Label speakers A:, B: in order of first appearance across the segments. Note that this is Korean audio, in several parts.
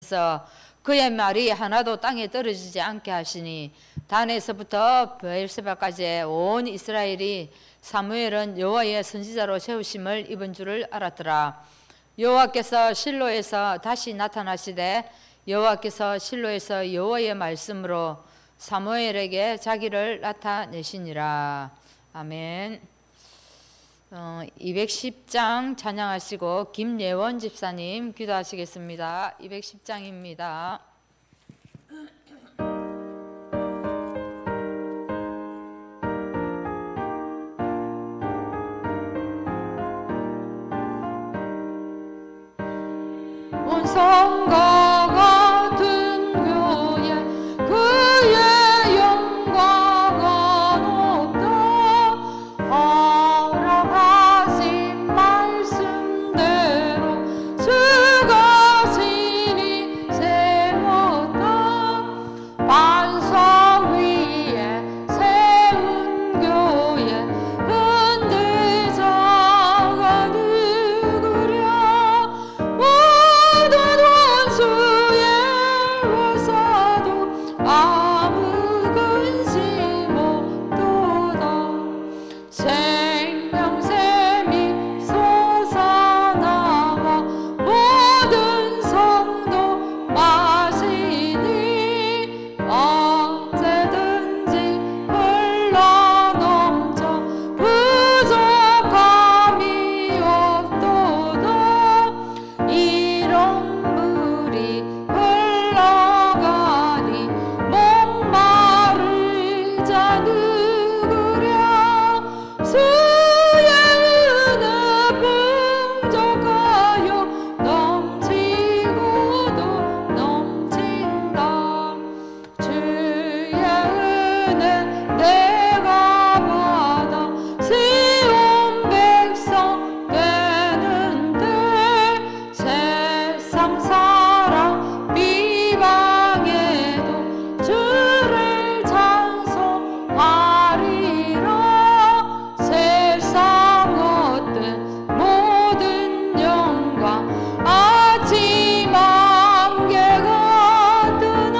A: 하시면서 그의 말이 하나도 땅에 떨어지지 않게 하시니 단에서부터 베엘세바까지 온 이스라엘이 사무엘은 여호와의 선지자로 세우심을 입은 줄을 알았더라. 여호와께서 실로에서 다시 나타나시되 여호와께서 실로에서 여호와의 말씀으로 사무엘에게 자기를 나타내시니라. 아멘. 210장 찬양하시고 김예원 집사님 기도하시겠습니다. 210장입니다. 온 성과 같은 교회 그의 영광은 없다. 허락하신 말씀대로 주가 신이 세웠다. 반석 위에 세운 교회 흔들자가 누구랴. 아무 근심 없도다. 생명샘이 솟아나와 모든 성도 마시니 언제든지 흘러넘쳐 부족함이 없도다. 이런 물이 흘러가니 목마를 자 누구랴. 주의 은혜 풍족하여 넘치고도 넘친다. 주의 은혜 내가 받아 시온 백성 되는데 세상 사랑 비방에도 주를 찬송하리라. 세상 얻은 모든 영광 아침 안개가 뜨나.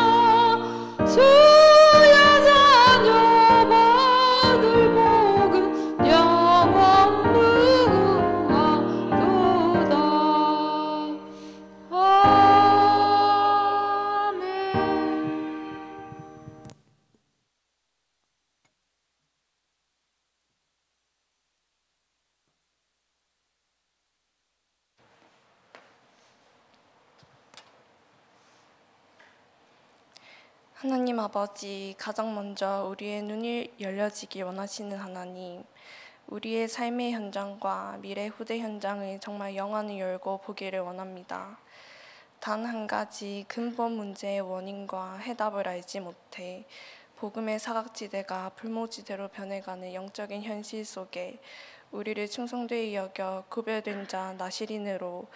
A: 주의 자녀 받을 복은 영원 무궁하도다. 아멘.
B: 하나님 아버지, 가장 먼저 우리의 눈이 열려지기 원하시는 하나님, 우리의 삶의 현장과 미래 후대 현장을 정말 영안을 열고 보기를 원합니다. 단 한 가지 근본 문제의 원인과 해답을 알지 못해 복음의 사각지대가 불모지대로 변해가는 영적인 현실 속에 우리를 충성되이 여겨 구별된 자 나시린으로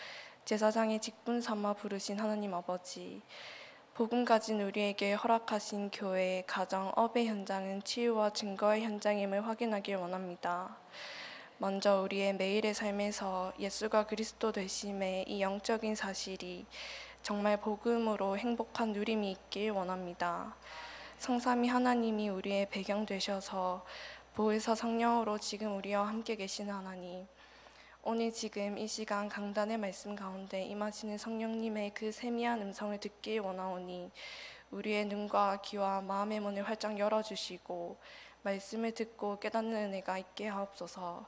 B: 제사장의 직분 삼아 부르신 하나님 아버지, 복음 가진 우리에게 허락하신 교회, 가정, 업의 현장은 치유와 증거의 현장임을 확인하길 원합니다. 먼저 우리의 매일의 삶에서 예수가 그리스도 되심의 이 영적인 사실이 정말 복음으로 행복한 누림이 있길 원합니다. 성삼위 하나님이 우리의 배경 되셔서 보혜사 성령으로 지금 우리와 함께 계시는 하나님, 오늘 지금 이 시간 강단의 말씀 가운데 임하시는 성령님의 그 세미한 음성을 듣길 원하오니 우리의 눈과 귀와 마음의 문을 활짝 열어주시고 말씀을 듣고 깨닫는 은혜가 있게 하옵소서.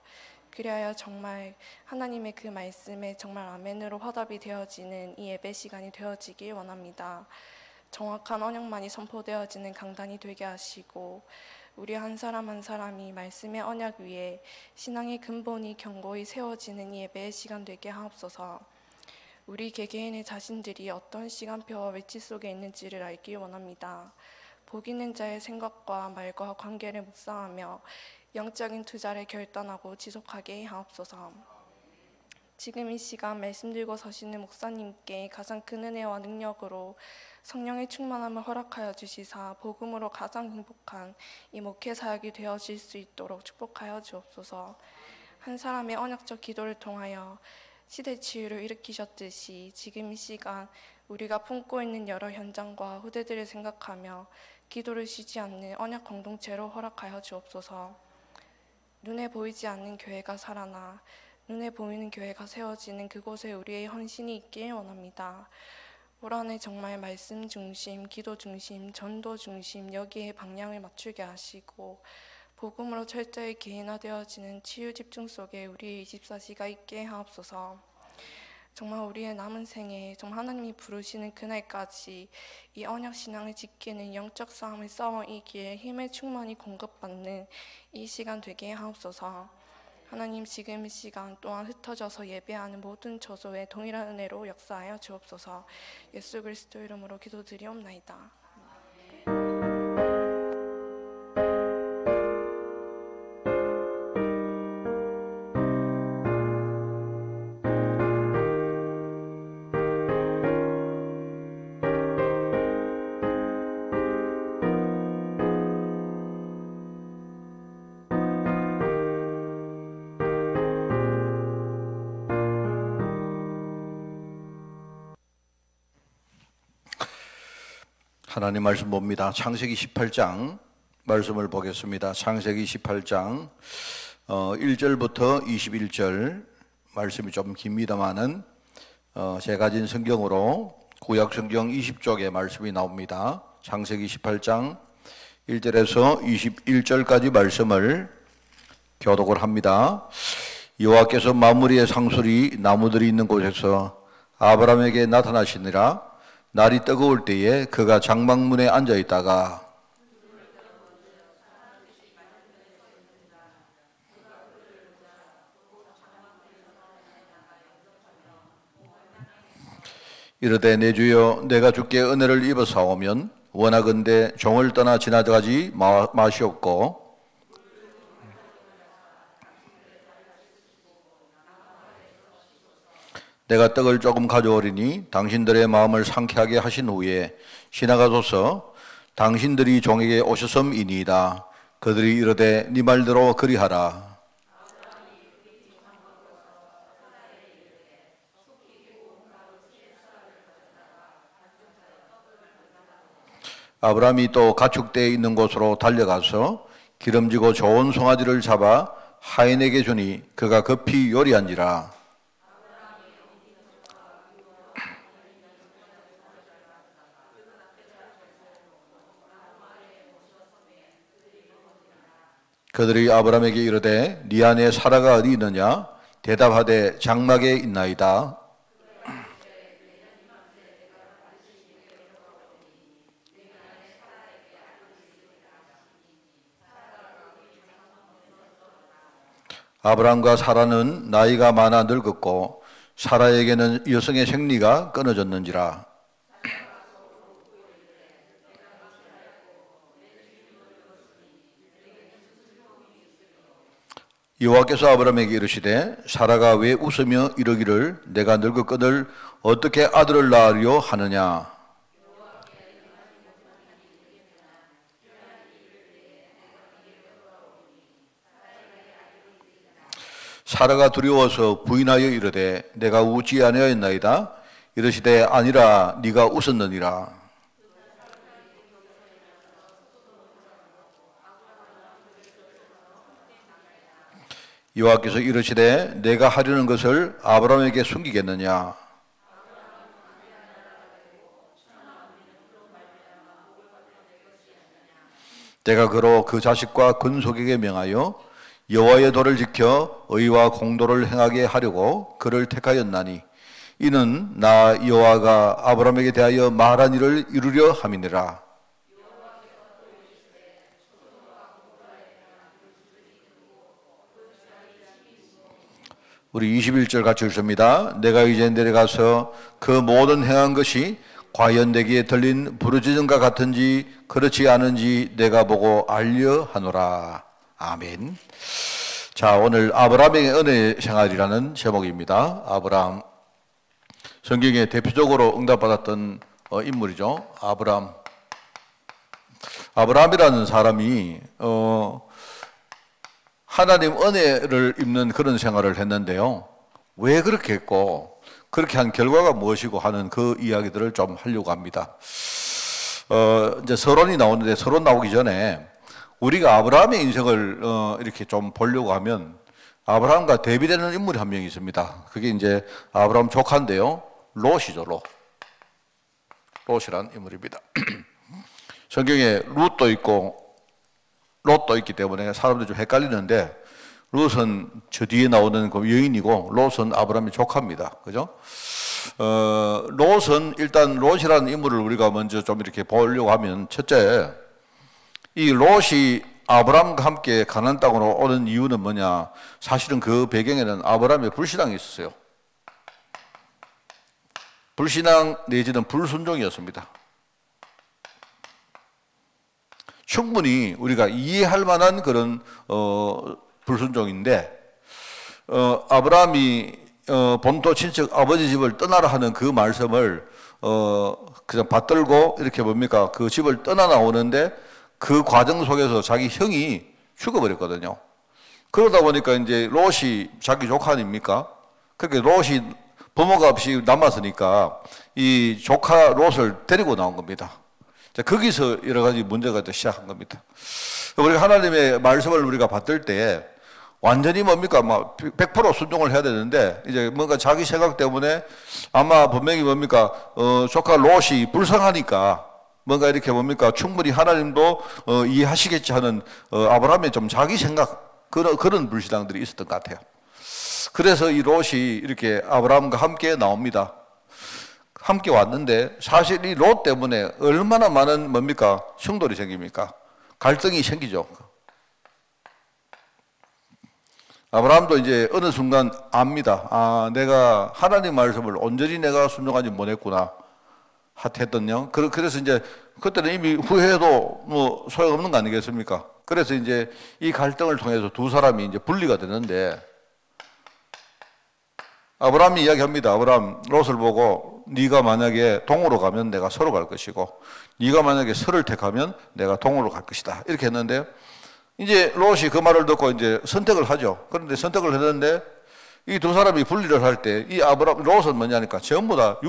B: 그리하여 정말 하나님의 그 말씀에 정말 아멘으로 화답이 되어지는 이 예배 시간이 되어지길 원합니다. 정확한 언약만이 선포되어지는 강단이 되게 하시고 우리 한 사람 한 사람이 말씀의 언약 위에 신앙의 근본이 견고히 세워지는 이 예배의 시간 되게 하옵소서. 우리 개개인의 자신들이 어떤 시간표와 위치 속에 있는지를 알기 원합니다. 복 있는 자의 생각과 말과 관계를 묵상하며 영적인 투자를 결단하고 지속하게 하옵소서. 지금 이 시간 말씀 들고 서시는 목사님께 가장 큰 은혜와 능력으로 성령의 충만함을 허락하여 주시사 복음으로 가장 행복한 이 목회 사역이 되어질 수 있도록 축복하여 주옵소서. 한 사람의 언약적 기도를 통하여 시대 치유를 일으키셨듯이 지금 이 시간 우리가 품고 있는 여러 현장과 후대들을 생각하며 기도를 쉬지 않는 언약 공동체로 허락하여 주옵소서. 눈에 보이지 않는 교회가 살아나 눈에 보이는 교회가 세워지는 그곳에 우리의 헌신이 있길 원합니다. 올 한해 정말 말씀 중심, 기도 중심, 전도 중심 여기에 방향을 맞추게 하시고 복음으로 철저히 개인화되어지는 치유 집중 속에 우리의 24시가 있게 하옵소서. 정말 우리의 남은 생에 정말 하나님이 부르시는 그날까지 이 언약 신앙을 지키는 영적 싸움을 싸워 이길 힘을 충만히 공급받는 이 시간 되게 하옵소서. 하나님 지금 이 시간 또한 흩어져서 예배하는 모든 처소에 동일한 은혜로 역사하여 주옵소서. 예수 그리스도 이름으로 기도드리옵나이다.
C: 하나님 말씀 봅니다. 창세기 18장 말씀을 보겠습니다. 창세기 18장 1절부터 21절 말씀이 좀 깁니다만은 제가 가진 성경으로 구약 성경 20쪽에 말씀이 나옵니다. 창세기 18장 1절에서 21절까지 말씀을 교독을 합니다. 여호와께서 만무리의 상수리 나무들이 있는 곳에서 아브라함에게 나타나시니라. 날이 뜨거울 때에 그가 장막문에 앉아 있다가 이르되 내 주여 내가 주께 은혜를 입어 사오면 원하건대 종을 떠나 지나가지 마시옵고 내가 떡을 조금 가져오리니 당신들의 마음을 상쾌하게 하신 후에 지나가소서. 당신들이 종에게 오셨음이니이다. 그들이 이르되 네 말대로 그리하라. 아브라함이 또 가축대에 있는 곳으로 달려가서 기름지고 좋은 송아지를 잡아 하인에게 주니 그가 급히 요리한지라. 그들이 아브라함에게 이르되 네 아내 사라가 어디 있느냐? 대답하되 장막에 있나이다. 아브라함과 사라는 나이가 많아 늙었고 사라에게는 여성의 생리가 끊어졌는지라. 여호와께서 아브라함에게 이르시되 사라가 왜 웃으며 이르기를 내가 늙었거늘 어떻게 아들을 낳으려 하느냐. 사라가 두려워서 부인하여 이르되 내가 웃지 아니하였나이다. 이르시되 아니라 네가 웃었느니라. 여호와께서 이르시되 내가 하려는 것을 아브라함에게 숨기겠느냐. 내가 그로 그 자식과 근속에게 명하여 여호와의 도를 지켜 의와 공도를 행하게 하려고 그를 택하였나니 이는 나 여호와가 아브라함에게 대하여 말한 일을 이루려 함이니라. 우리 21절 같이 읽습니다. 내가 이제 내려가서 그 모든 행한 것이 과연 내게 들린 부르짖음과 같은지 그렇지 않은지 내가 보고 알려 하노라. 아멘. 자, 오늘 아브라함의 은혜 생활이라는 제목입니다. 아브라함, 성경에 대표적으로 응답받았던 인물이죠. 아브라함이라는 사람이 하나님 은혜를 입는 그런 생활을 했는데요. 왜 그렇게 했고 그렇게 한 결과가 무엇이고 하는 그 이야기들을 좀 하려고 합니다. 이제 서론이 나오는데 서론 나오기 전에 우리가 아브라함의 인생을 이렇게 좀 보려고 하면 아브라함과 대비되는 인물이 한 명이 있습니다. 그게 이제 아브라함 조카인데요. 롯이죠, 롯. 롯이라는 인물입니다. 성경에 룻도 있고 롯도 있기 때문에 사람들이 좀 헷갈리는데 룻은 저 뒤에 나오는 그 여인이고 롯은 아브라함의 조카입니다. 그죠? 롯은 일단 롯이라는 인물을 우리가 먼저 좀 이렇게 보려고 하면 첫째, 이 롯이 아브라함과 함께 가나안 땅으로 오는 이유는 뭐냐? 사실은 그 배경에는 아브라함의 불신앙이 있었어요. 불신앙 내지는 불순종이었습니다. 충분히 우리가 이해할 만한 그런 불순종인데 아브라함이 본토 친척 아버지 집을 떠나라 하는 그 말씀을 그냥 받들고 이렇게 뭡니까 그 집을 떠나 나오는데 그 과정 속에서 자기 형이 죽어버렸거든요. 그러다 보니까 이제 롯이 자기 조카 아닙니까? 그렇게 롯이 부모가 없이 남았으니까 이 조카 롯을 데리고 나온 겁니다. 자, 거기서 여러 가지 문제가 또 시작한 겁니다. 우리가 하나님의 말씀을 우리가 받들 때 완전히 뭡니까? 막 100% 순종을 해야 되는데 이제 뭔가 자기 생각 때문에 아마 분명히 뭡니까? 조카 롯이 불쌍하니까 뭔가 이렇게 뭡니까? 충분히 하나님도 이해하시겠지 하는 아브라함의 좀 자기 생각 그런 불신앙들이 있었던 것 같아요. 그래서 이 롯이 이렇게 아브라함과 함께 나옵니다. 함께 왔는데 사실 이 롯 때문에 얼마나 많은 뭡니까? 충돌이 생깁니까? 갈등이 생기죠. 아브라함도 이제 어느 순간 압니다. 아, 내가 하나님 말씀을 온전히 내가 순종하지 못했구나. 했더니요. 그래서 이제 그때는 이미 후회해도 뭐 소용없는 거 아니겠습니까? 그래서 이제 이 갈등을 통해서 두 사람이 이제 분리가 되는데 아브라함이 이야기합니다. 아브라함 롯을 보고 네가 만약에 동으로 가면 내가 서로 갈 것이고 네가 만약에 서를 택하면 내가 동으로 갈 것이다. 이렇게 했는데 이제 롯이 그 말을 듣고 이제 선택을 하죠. 그런데 선택을 했는데 이 두 사람이 분리를 할 때 이 아브라함 롯은 뭐냐니까 전부 다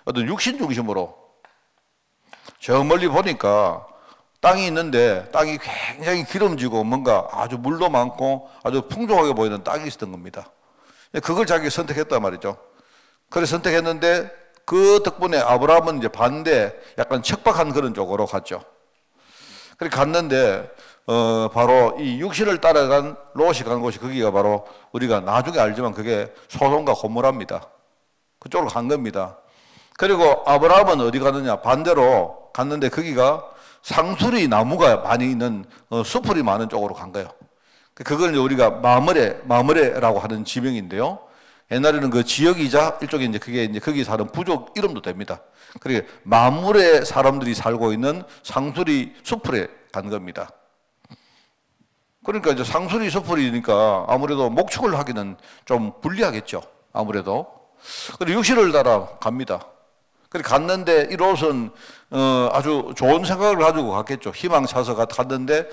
C: 어떤 육신 중심으로 저 멀리 보니까 땅이 있는데 땅이 굉장히 기름지고 뭔가 아주 물도 많고 아주 풍족하게 보이는 땅이 있었던 겁니다. 그걸 자기가 선택했단 말이죠. 그래서 선택했는데 그 덕분에 아브라함은 이제 반대 약간 척박한 그런 쪽으로 갔죠. 그렇게 갔는데 바로 이 육신을 따라간 롯이 간 곳이 거기가 바로 우리가 나중에 알지만 그게 소돔과 고모라입니다. 그쪽으로 간 겁니다. 그리고 아브라함은 어디 가느냐 반대로 갔는데 거기가 상수리 나무가 많이 있는 수풀이 많은 쪽으로 간 거예요. 그걸 이제 우리가 마므레라고 하는 지명인데요. 옛날에는 그 지역이자 일종의 이제 그게 이제 거기 사는 부족 이름도 됩니다. 그러니까 마므레 사람들이 살고 있는 상수리 수풀에 간 겁니다. 그러니까 이제 상수리 수풀이니까 아무래도 목축을 하기는 좀 불리하겠죠. 아무래도. 그리고 육신을 따라 갑니다. 그렇게 갔는데 이 롯은 아주 좋은 생각을 가지고 갔겠죠. 희망차서 갔는데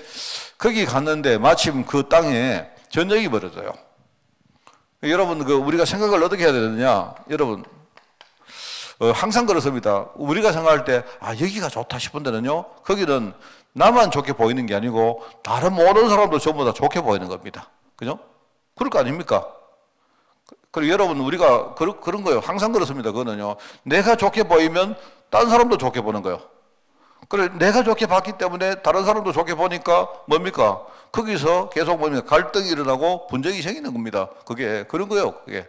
C: 거기 갔는데 마침 그 땅에 전쟁이 벌어져요. 여러분 우리가 생각을 어떻게 해야 되느냐? 여러분 항상 그렇습니다. 우리가 생각할 때 여기가 좋다 싶은 데는요. 거기는 나만 좋게 보이는 게 아니고 다른 모든 사람도 전부 다 좋게 보이는 겁니다. 그죠? 그럴 거 아닙니까? 그리고 여러분 우리가 그런 거예요. 항상 그렇습니다. 그거는요. 내가 좋게 보이면 다른 사람도 좋게 보는 거예요. 그래 내가 좋게 봤기 때문에 다른 사람도 좋게 보니까 뭡니까? 거기서 계속 뭡니까? 갈등이 일어나고 분쟁이 생기는 겁니다. 그게 그런 거예요. 그게.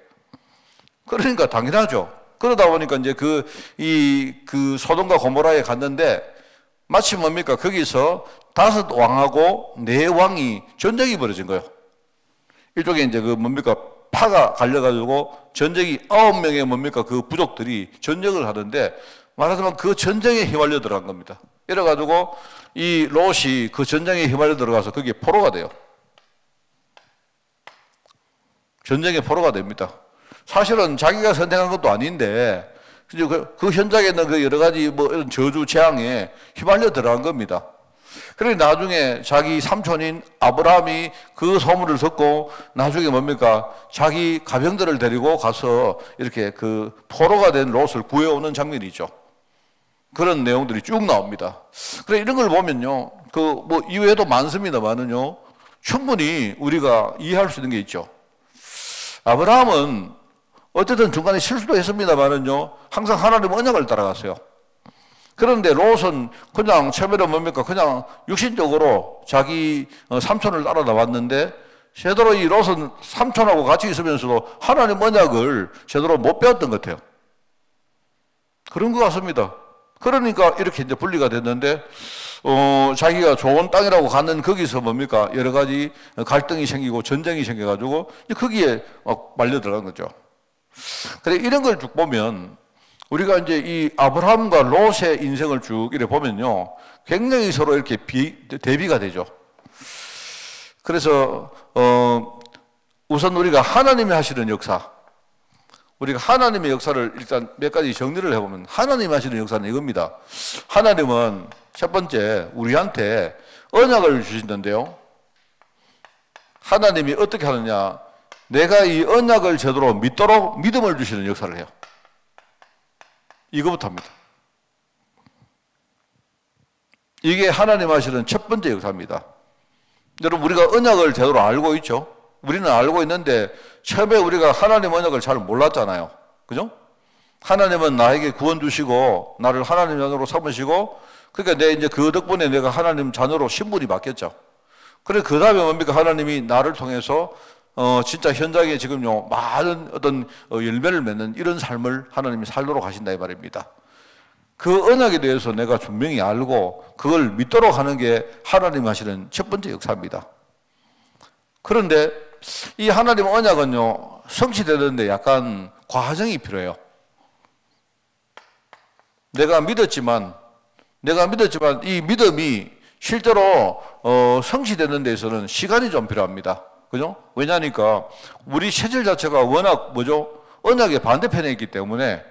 C: 그러니까 당연하죠. 그러다 보니까 이제 그 소돔과 고모라에 갔는데 마침 뭡니까? 거기서 5 왕하고 4 왕이 전쟁이 벌어진 거예요. 이쪽에 이제 뭡니까? 파가 갈려가지고 전쟁이 9명의 뭡니까? 그 부족들이 전쟁을 하는데 말하자면 그 전쟁에 휘말려 들어간 겁니다. 이래가지고 이 롯이 그 전쟁에 휘말려 들어가서 거기에 포로가 돼요. 전쟁의 포로가 됩니다. 사실은 자기가 선택한 것도 아닌데 그 현장에 있는 그 여러 가지 뭐 이런 저주 재앙에 휘말려 들어간 겁니다. 그래 나중에 자기 삼촌인 아브라함이 그 소문을 듣고 나중에 뭡니까? 자기 가병들을 데리고 가서 이렇게 그 포로가 된 롯을 구해오는 장면이 있죠. 그런 내용들이 쭉 나옵니다. 그래 이런 걸 보면요. 그 뭐 이외에도 많습니다만은요. 충분히 우리가 이해할 수 있는 게 있죠. 아브라함은 어쨌든 중간에 실수도 했습니다만은요. 항상 하나님 언약을 따라갔어요. 그런데 롯은 그냥 처음에는 뭡니까? 그냥 육신적으로 자기 삼촌을 따라 나왔는데 제대로 이 롯은 삼촌하고 같이 있으면서도 하나님 언약을 제대로 못 배웠던 것 같아요. 그런 것 같습니다. 그러니까 이렇게 이제 분리가 됐는데, 자기가 좋은 땅이라고 가는 거기서 뭡니까? 여러 가지 갈등이 생기고 전쟁이 생겨가지고 거기에 말려 들어간 거죠. 그래, 이런 걸 쭉 보면 우리가 이제 이 아브라함과 롯의 인생을 쭉 이렇게 보면요. 굉장히 서로 이렇게 대비가 되죠. 그래서, 우선 우리가 하나님이 하시는 역사, 우리가 하나님의 역사를 일단 몇 가지 정리를 해보면 하나님이 하시는 역사는 이겁니다. 하나님은 첫 번째 우리한테 언약을 주신다는데요. 하나님이 어떻게 하느냐. 내가 이 언약을 제대로 믿도록 믿음을 주시는 역사를 해요. 이거부터 합니다. 이게 하나님 하시는 첫 번째 역사입니다. 여러분 우리가 언약을 제대로 알고 있죠? 우리는 알고 있는데 처음에 우리가 하나님 언약을 잘 몰랐잖아요. 그죠? 하나님은 나에게 구원 주시고 나를 하나님 자녀로 삼으시고 그러니까 이제 그 덕분에 내가 하나님 자녀로 신분이 바뀌었죠. 그래 그 다음에 뭡니까? 하나님이 나를 통해서 진짜 현장에 지금요 많은 어떤 열매를 맺는 이런 삶을 하나님이 살도록 하신다 이 말입니다. 그 언약에 대해서 내가 분명히 알고 그걸 믿도록 하는 게 하나님 하시는 첫 번째 역사입니다. 그런데 이 하나님 언약은요 성취되는데 약간 과정이 필요해요. 내가 믿었지만 이 믿음이 실제로 성취되는 데서는 시간이 좀 필요합니다. 그죠? 왜냐니까 우리 체질 자체가 워낙 언약의 반대편에 있기 때문에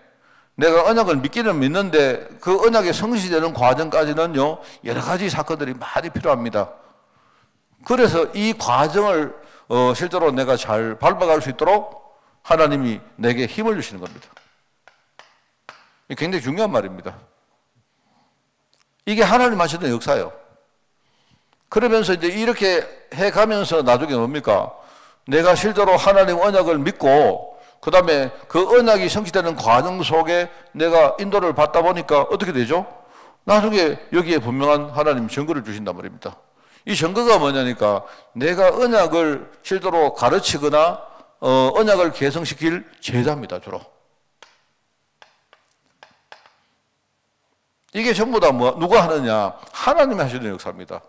C: 내가 언약을 믿기는 믿는데 그 언약이 성취되는 과정까지는요 여러 가지 사건들이 많이 필요합니다. 그래서 이 과정을 실제로 내가 잘 밟아갈 수 있도록 하나님이 내게 힘을 주시는 겁니다. 이게 굉장히 중요한 말입니다. 이게 하나님 하시는 역사예요. 그러면서 이제 이렇게 해가면서 나중에 뭡니까? 내가 실제로 하나님 언약을 믿고 그 다음에 그 언약이 성취되는 과정 속에 내가 인도를 받다 보니까 어떻게 되죠? 나중에 여기에 분명한 하나님 증거를 주신단 말입니다. 이 증거가 뭐냐니까 내가 언약을 실제로 가르치거나 언약을 개성시킬 제자입니다. 주로. 이게 전부 다 누가 하느냐? 하나님이 하시는 역사입니다.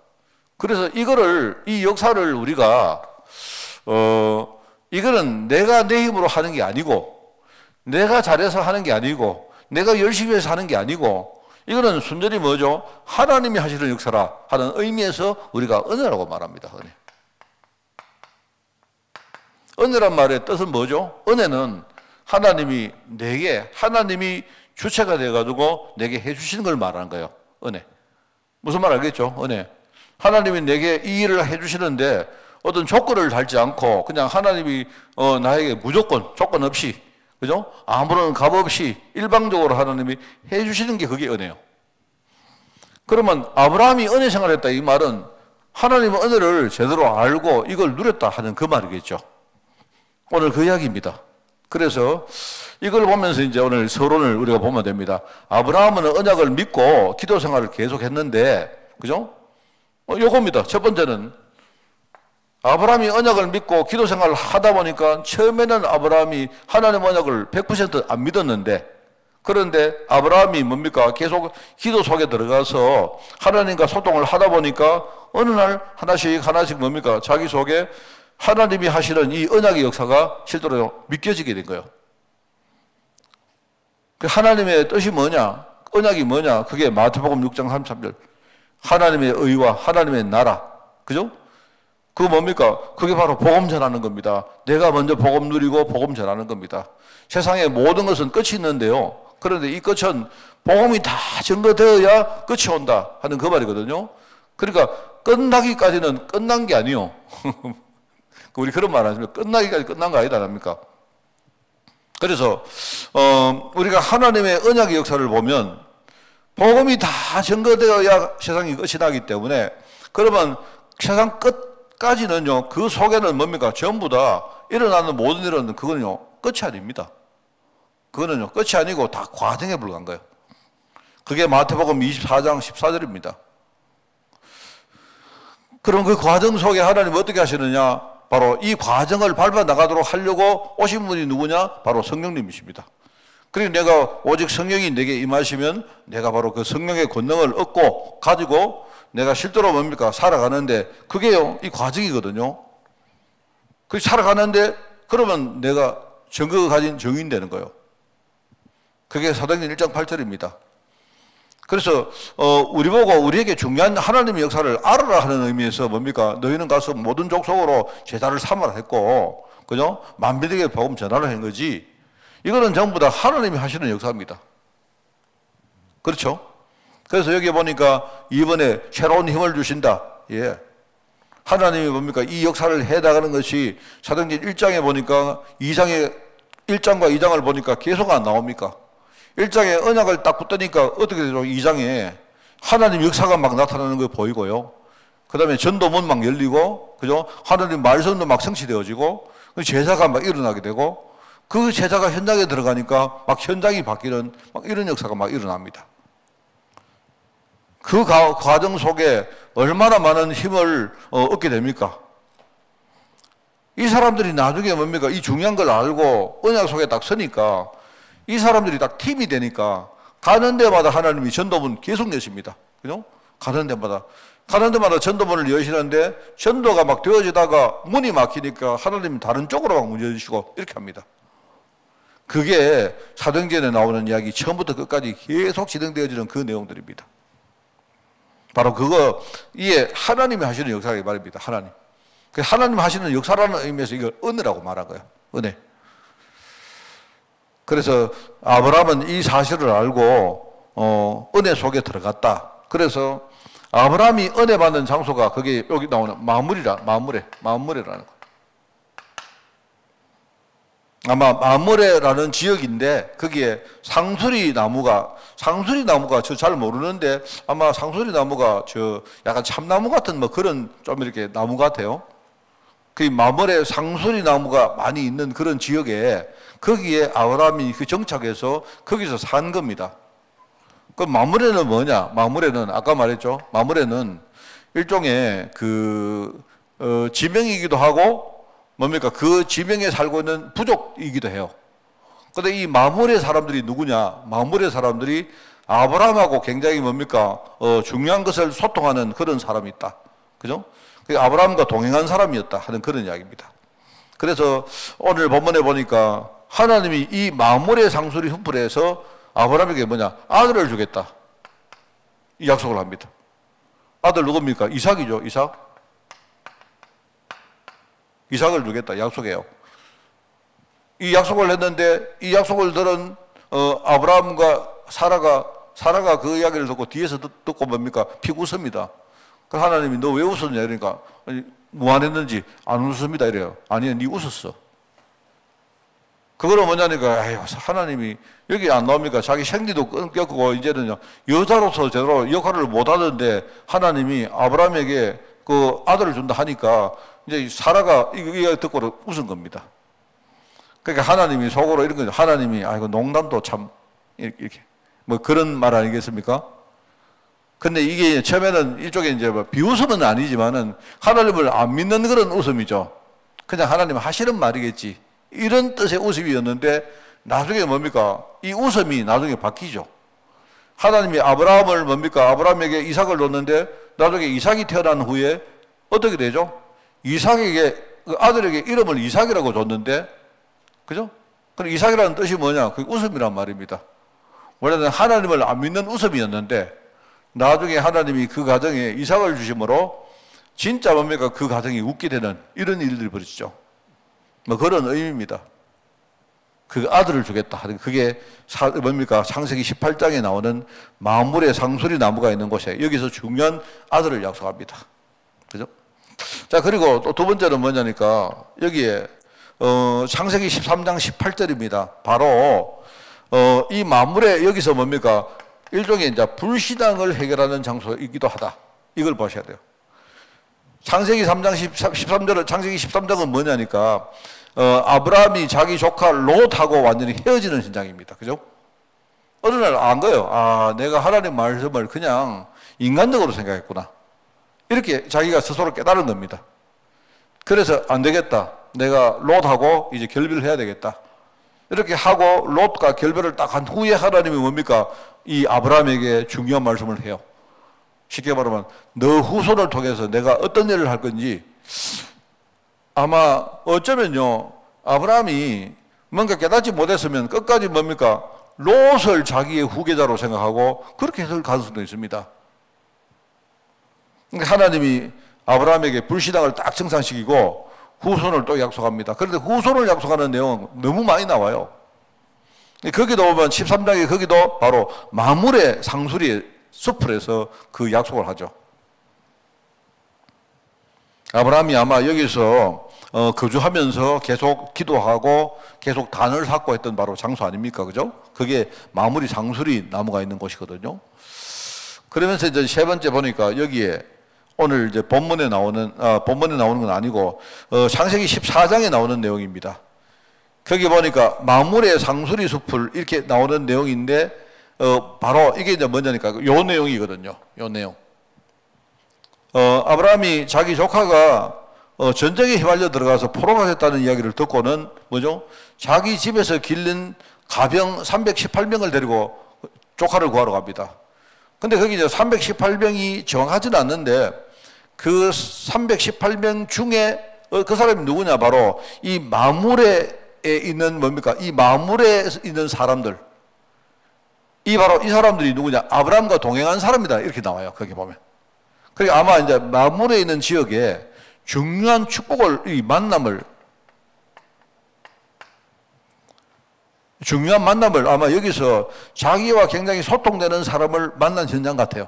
C: 그래서 이 역사를 우리가 이거는 내가 내 힘으로 하는 게 아니고 내가 잘해서 하는 게 아니고 내가 열심히 해서 하는 게 아니고 이거는 순전히 뭐죠? 하나님이 하시는 역사라 하는 의미에서 우리가 은혜라고 말합니다. 은혜. 은혜란 말의 뜻은 뭐죠? 은혜는 하나님이 주체가 돼가지고 내게 해주시는 걸 말하는 거예요. 은혜. 무슨 말 알겠죠? 은혜. 하나님이 내게 이 일을 해주시는데 어떤 조건을 달지 않고 그냥 하나님이 나에게 무조건 조건 없이 그죠? 아무런 값 없이 일방적으로 하나님이 해주시는 게 그게 은혜예요. 그러면 아브라함이 은혜 생활했다 이 말은 하나님의 은혜를 제대로 알고 이걸 누렸다 하는 그 말이겠죠. 오늘 그 이야기입니다. 그래서 이걸 보면서 이제 오늘 서론을 우리가 보면 됩니다. 아브라함은 언약을 믿고 기도 생활을 계속했는데, 그죠? 요겁니다. 첫 번째는 아브라함이 언약을 믿고 기도 생활을 하다 보니까 처음에는 아브라함이 하나님 언약을 100% 안 믿었는데, 그런데 아브라함이 뭡니까? 계속 기도 속에 들어가서 하나님과 소통을 하다 보니까 어느 날 하나씩 뭡니까? 자기 속에 하나님이 하시는 이 언약의 역사가 실제로 믿겨지게 된 거예요. 그 하나님의 뜻이 뭐냐? 언약이 뭐냐? 그게 마태복음 6장 33절. 하나님의 의와 하나님의 나라. 그죠? 그거 뭡니까? 그게 바로 복음 전하는 겁니다. 내가 먼저 복음 누리고 복음 전하는 겁니다. 세상에 모든 것은 끝이 있는데요. 그런데 이 끝은 복음이 다 증거되어야 끝이 온다 하는 그 말이거든요. 그러니까 끝나기까지는 끝난 게 아니요. 우리 그런 말 하시면 끝나기까지 끝난 거 아니다 합니까? 그래서 우리가 하나님의 언약의 역사를 보면 복음이 다 증거되어야 세상이 끝이 나기 때문에 그러면 세상 끝까지는요, 그 속에는 뭡니까? 전부 다 일어나는 모든 일은 그거는요 끝이 아닙니다. 그거는요 끝이 아니고 다 과정에 불과한 거예요. 그게 마태복음 24장 14절입니다. 그럼 그 과정 속에 하나님 어떻게 하시느냐? 바로 이 과정을 밟아 나가도록 하려고 오신 분이 누구냐? 바로 성령님이십니다. 그리고 내가 오직 성령이 내게 임하시면 내가 바로 그 성령의 권능을 얻고 가지고 내가 실제로 뭡니까? 살아가는데 그게요 이 과정이거든요. 그 살아가는데 그러면 내가 증거가 가진 증인 되는 거예요. 그게 사도행전 1장 8절입니다. 그래서 우리 보고 우리에게 중요한 하나님의 역사를 알아라 하는 의미에서 뭡니까? 너희는 가서 모든 족속으로 제자를 삼아라 했고, 그죠? 만민에게 복음 전하라 한 거지. 이거는 전부 다 하나님이 하시는 역사입니다. 그렇죠? 그래서 여기 보니까 이번에 새로운 힘을 주신다. 예. 하나님이 뭡니까? 이 역사를 해 나가는 것이 사도행전 1장에 보니까 1장과 2장을 보니까 계속 안 나옵니까? 1장에 언약을 딱 붙으니까 어떻게 되죠? 2장에 하나님 역사가 막 나타나는 거 보이고요. 그 다음에 전도문 막 열리고, 그죠? 하나님 말씀도 막 성취되어지고, 제자가 막 일어나게 되고, 그 제자가 현장에 들어가니까 막 현장이 바뀌는 막 이런 역사가 막 일어납니다. 그 과정 속에 얼마나 많은 힘을 얻게 됩니까? 이 사람들이 나중에 뭡니까? 이 중요한 걸 알고 언약 속에 딱 서니까 이 사람들이 딱 팀이 되니까 가는 데마다 하나님이 전도문 계속 여십니다. 그죠? 가는 데마다 전도문을 여시는데 전도가 막 되어지다가 문이 막히니까 하나님이 다른 쪽으로 막 문 여시고 이렇게 합니다. 그게 사도행전에 나오는 이야기 처음부터 끝까지 계속 진행되어지는 그 내용들입니다. 바로 그거 이게 하나님이 하시는 역사가 말입니다. 하나님. 하나님 하시는 역사라는 의미에서 이걸 은혜라고 말한 거예요. 은혜. 그래서 아브라함은 이 사실을 알고 은혜 속에 들어갔다. 그래서 아브라함이 은혜 받는 장소가 그게 여기 나오는 마므레라는 거. 아마 마므레라는 지역인데 거기에 상수리 나무가 저 잘 모르는데 아마 상수리 나무가 저 약간 참나무 같은 뭐 그런 좀 이렇게 나무 같아요. 그 마므레 상수리 나무가 많이 있는 그런 지역에 거기에 아브라함이 그 정착해서 거기서 산 겁니다. 그 마므레는 뭐냐? 마므레는 아까 말했죠. 마므레는 일종의 지명이기도 하고 뭡니까? 그 지명에 살고 있는 부족이기도 해요. 근데 이 마므레 사람들이 누구냐? 마므레 사람들이 아브라함하고 굉장히 뭡니까? 중요한 것을 소통하는 그런 사람이 있다. 그죠? 아브라함과 동행한 사람이었다 하는 그런 이야기입니다. 그래서 오늘 본문에 보니까 하나님이 이 마므레 상수리 흠불에서 아브라함에게 뭐냐? 아들을 주겠다. 이 약속을 합니다. 아들 누굽니까? 이삭이죠. 이삭을 주겠다. 약속해요. 이 약속을 했는데 이 약속을 들은 아브라함과 사라가 그 이야기를 듣고 뒤에서 듣고 뭡니까? 픽 웃습니다. 그 하나님이 너 왜 웃었냐? 그러니까 뭐 안 했는지 안 웃습니다. 이래요. 아니, 네 웃었어. 그거는 뭐냐니까 하나님이 여기 안 나옵니까? 자기 생리도 끊겼고 이제는 여자로서 제대로 역할을 못 하는데 하나님이 아브라함에게 그 아들을 준다 하니까 이제 사라가 이거 듣고 웃은 겁니다. 그러니까 하나님이 속으로 이런 거죠. 하나님이 아이고 농담도 참 이렇게 뭐 그런 말 아니겠습니까? 근데 이게 처음에는 일종의 이제 뭐 비웃음은 아니지만은 하나님을 안 믿는 그런 웃음이죠. 그냥 하나님 하시는 말이겠지. 이런 뜻의 웃음이었는데 나중에 뭡니까? 이 웃음이 나중에 바뀌죠. 하나님이 아브라함을 뭡니까? 아브라함에게 이삭을 줬는데 나중에 이삭이 태어난 후에 어떻게 되죠? 이삭에게 그 아들에게 이름을 이삭이라고 줬는데 그죠? 그럼 이삭이라는 뜻이 뭐냐? 그게 웃음이란 말입니다. 원래는 하나님을 안 믿는 웃음이었는데 나중에 하나님이 그 가정에 이삭을 주심으로 진짜 뭡니까? 그 가정이 웃게 되는 이런 일들이 벌어지죠. 뭐 그런 의미입니다. 그 아들을 주겠다. 그게 뭡니까? 창세기 18장에 나오는 마물의 상수리 나무가 있는 곳에 여기서 중요한 아들을 약속합니다. 그죠? 자, 그리고 또 두 번째는 뭐냐니까 여기에 창세기 13장 18절입니다. 바로 이 마물의 여기서 뭡니까? 일종의 이제 불신앙을 해결하는 장소이기도 하다. 이걸 보셔야 돼요. 창세기 3장 13절은 창세기 13장은 뭐냐니까 아브라함이 자기 조카 롯하고 완전히 헤어지는 현장입니다. 그죠? 어느 날 안 거예요. 아, 내가 하나님 말씀을 그냥 인간적으로 생각했구나. 이렇게 자기가 스스로 깨달은 겁니다. 그래서 안 되겠다. 내가 롯하고 이제 결별을 해야 되겠다. 이렇게 하고 롯과 결별을 딱 한 후에 하나님이 뭡니까? 이 아브라함에게 중요한 말씀을 해요. 쉽게 말하면 너 후손을 통해서 내가 어떤 일을 할 건지 아마 어쩌면요 아브라함이 뭔가 깨닫지 못했으면 끝까지 뭡니까? 롯을 자기의 후계자로 생각하고 그렇게 해석할 가능성도 있습니다. 하나님이 아브라함에게 불신앙을 딱 증상시키고 후손을 또 약속합니다. 그런데 후손을 약속하는 내용은 너무 많이 나와요. 거기도 보면 13장에 거기도 바로 마물의 상수리의 숲을에서 그 약속을 하죠. 아브라함이 아마 여기서 거주하면서 계속 기도하고 계속 단을 쌓고 했던 바로 장소 아닙니까? 그죠? 그게 마무리 상수리 나무가 있는 곳이거든요. 그러면서 이제 세 번째 보니까 여기에 오늘 이제 본문에 나오는 건 아니고 창세기 14장에 나오는 내용입니다. 거기 보니까 마물의 상수리 숲을 이렇게 나오는 내용인데 바로 이게 이제 뭐냐니까 요 내용이거든요. 요 내용. 아브라함이 자기 조카가 전쟁에 휘말려 들어가서 포로가 됐다는 이야기를 듣고는 뭐죠? 자기 집에서 길른 가병 318명을 데리고 조카를 구하러 갑니다. 근데 거기 이제 318명이 정하지는 않는데 그 318명 중에 그 사람이 누구냐? 바로 이 마물에 있는 뭡니까? 이 마물에 있는 사람들. 바로 이 사람들이 누구냐? 아브라함과 동행한 사람이다. 이렇게 나와요. 거기 보면. 그러니까 아마 이제 마물에 있는 지역에 중요한 중요한 만남을 아마 여기서 자기와 굉장히 소통되는 사람을 만난 현장 같아요.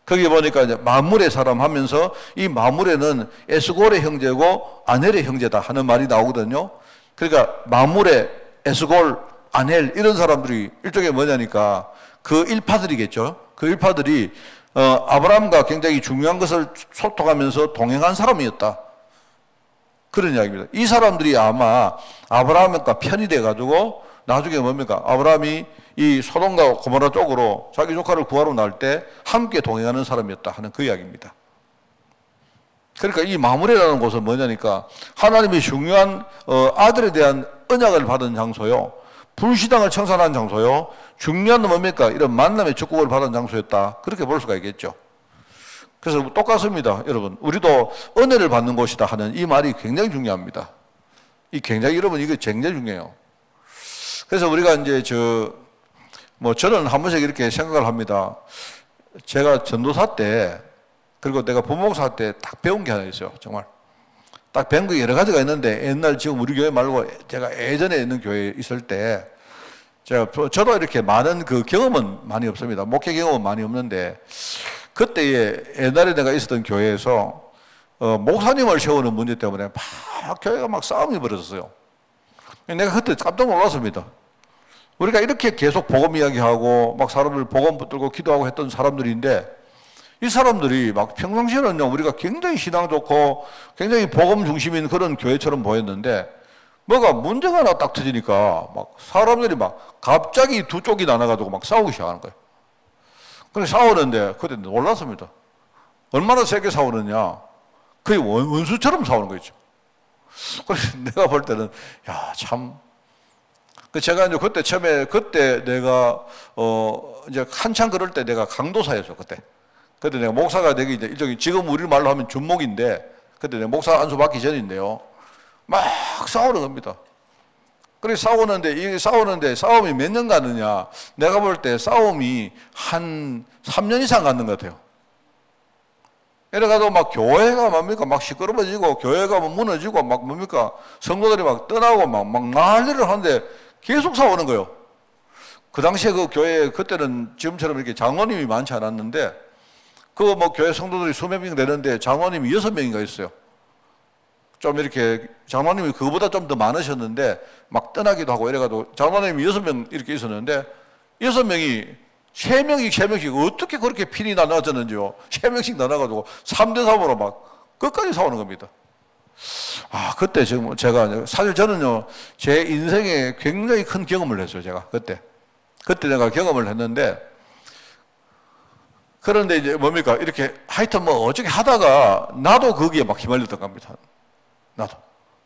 C: 거기 보니까 이제 마물의 사람 하면서 이 마물에는 에스골의 형제고 아넬의 형제다 하는 말이 나오거든요. 그러니까 마물의 에스골, 아넬 이런 사람들이 일종의 뭐냐니까 그 일파들이겠죠. 그 일파들이 아브라함과 굉장히 중요한 것을 소통하면서 동행한 사람이었다. 그런 이야기입니다. 이 사람들이 아마 아브라함과 편이 돼가지고 나중에 뭡니까? 아브라함이 이 소돔과 고모라 쪽으로 자기 조카를 구하러 날 때 함께 동행하는 사람이었다 하는 그 이야기입니다. 그러니까 이 마므레라는 곳은 뭐냐니까 하나님이 중요한 아들에 대한 언약을 받은 장소요. 불신앙을 청산한 장소요. 중요한 뭡니까? 이런 만남의 축복을 받은 장소였다. 그렇게 볼 수가 있겠죠. 그래서 똑같습니다. 여러분. 우리도 은혜를 받는 곳이다 하는 이 말이 굉장히 중요합니다. 여러분, 이게 굉장히 중요해요. 그래서 우리가 이제 저는 한 번씩 이렇게 생각을 합니다. 제가 전도사 때, 그리고 내가 부목사 때 딱 배운 게 하나 있어요. 정말. 딱 배운 게 여러 가지가 있는데, 옛날 지금 우리 교회 말고 제가 예전에 있는 교회에 있을 때, 저도 이렇게 많은 그 경험은 많이 없습니다. 목회 경험은 많이 없는데, 그때에 옛날에 내가 있었던 교회에서 목사님을 세우는 문제 때문에 막 교회가 막 싸움이 벌어졌어요. 내가 그때 깜짝 놀랐습니다. 우리가 이렇게 계속 복음 이야기하고 막 사람을 복음 붙들고 기도하고 했던 사람들인데 이 사람들이 막 평상시에는요 우리가 굉장히 신앙 좋고 굉장히 복음 중심인 그런 교회처럼 보였는데 뭐가 문제가 하나 딱 터지니까 막 사람들이 막 갑자기 두 쪽이 나눠가지고 막 싸우기 시작하는 거예요. 그래서 싸우는데 그때 놀랐습니다. 얼마나 세게 싸우느냐. 거의 원수처럼 싸우는 거죠. 그래서 내가 볼 때는 야, 참. 제가 이제 그때 처음에 그때 내가 이제 한참 그럴 때 내가 강도사였어 그때. 그때 내가 목사가 되기 이제 일종의 지금 우리 말로 하면 준목인데 그때 내가 목사 안수 받기 전인데요. 막 싸우는 겁니다. 그래서 싸우는데 싸움이 몇 년 가느냐. 내가 볼 때 싸움이 한 3년 이상 갔는 것 같아요. 이래가지고 막 교회가 뭡니까? 막 시끄러워지고, 교회가 뭐 무너지고, 막 뭡니까? 성도들이 막 떠나고 막 난리를 하는데 계속 싸우는 거예요. 그 당시에 그 교회, 그때는 지금처럼 이렇게 장로님이 많지 않았는데, 그 뭐 교회 성도들이 수백 명 되는데 장로님이 6명인가 있어요. 좀 이렇게 장로님이 그보다 좀 더 많으셨는데 막 떠나기도 하고 이래가지고 장로님이 6명 이렇게 있었는데 6명이 3명씩 어떻게 그렇게 필이 나눠졌는지요. 3명씩 나눠가지고 3대3으로 막 끝까지 싸우는 겁니다. 아, 그때 지금 제가 사실 저는요, 제 인생에 굉장히 큰 경험을 했어요. 제가 그때 내가 경험을 했는데, 그런데 이제 뭡니까? 이렇게 하여튼 뭐 어떻게 하다가 나도 거기에 막 휘말려 들어갑니다. 나도.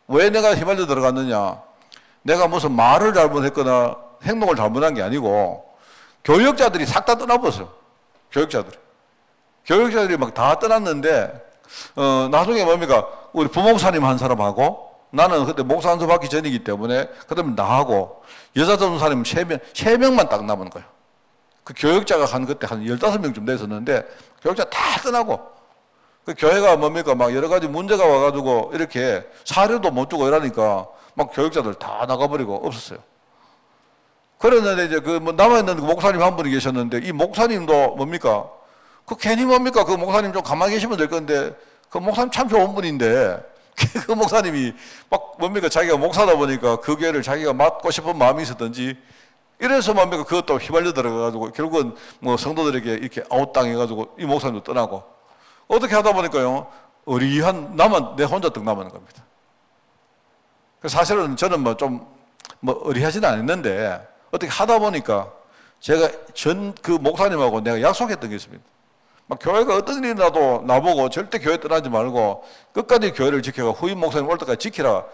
C: 왜 내가 휘말려 들어갔느냐? 내가 무슨 말을 잘못했거나 행동을 잘못한 게 아니고 교역자들이 싹 다 떠나버렸어요. 교역자들이 막 다 떠났는데 나중에 뭡니까? 우리 부목사님 한 사람하고, 나는 그때 목사 한 수 받기 전이기 때문에 그다음에 나하고 여자 전도사님 3명만 딱 남은 거예요. 그 교역자가 그때 한 15명쯤 됐었는데 교역자 다 떠나고, 그 교회가 뭡니까? 막 여러 가지 문제가 와가지고 이렇게 사료도 못 주고 이러니까 막 교역자들 다 나가버리고 없었어요. 그랬는데 이제 그 뭐 남아있는 그 목사님 한 분이 계셨는데, 이 목사님도 뭡니까? 그 괜히 뭡니까? 그 목사님 좀 가만히 계시면 될 건데, 그 목사님 참 좋은 분인데, 그 목사님이 막 뭡니까? 자기가 목사다 보니까 그 교회를 자기가 맡고 싶은 마음이 있었던지, 이래서 뭡니까? 그것도 휘발려 들어가가지고 결국은 뭐 성도들에게 이렇게 아웃당해가지고 이 목사님도 떠나고, 어떻게 하다 보니까요, 어리한 나만, 내 혼자 떡 남은 겁니다. 사실은 저는 뭐 좀 어리하지는 않았는데, 어떻게 하다 보니까 제가 그 목사님하고 내가 약속했던 게 있습니다. 막 교회가 어떤 일이 나도 나보고 절대 교회 떠나지 말고 끝까지 교회를 지켜가 후임 목사님 올 때까지 지키라.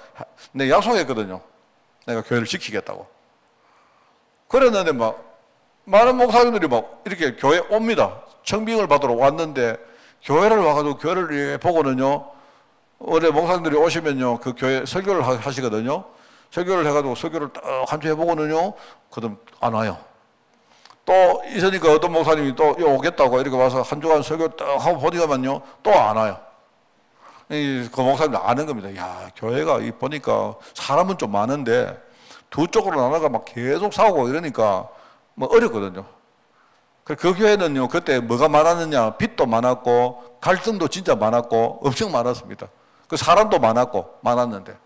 C: 내가 약속했거든요. 내가 교회를 지키겠다고. 그랬는데 막 많은 목사님들이 막 이렇게 교회 옵니다. 청빙을 받으러 왔는데, 교회를 와가지고 교회를 보고는요, 원래 목사님들이 오시면요, 그 교회 설교를 하시거든요. 설교를 해가지고 설교를 딱 한 주 해보고는요, 그다음 안 와요. 또 있으니까 어떤 목사님이 또 오겠다고 이렇게 와서 한 주간 설교 딱 하고 보니까만요, 또 안 와요. 그 목사님들 아는 겁니다. 야, 교회가 보니까 사람은 좀 많은데 두 쪽으로 나눠가 막 계속 싸우고 이러니까 뭐 어렵거든요. 그 교회는요, 그때 뭐가 많았느냐, 빚도 많았고 갈등도 진짜 많았고 엄청 많았습니다. 그 사람도 많았는데.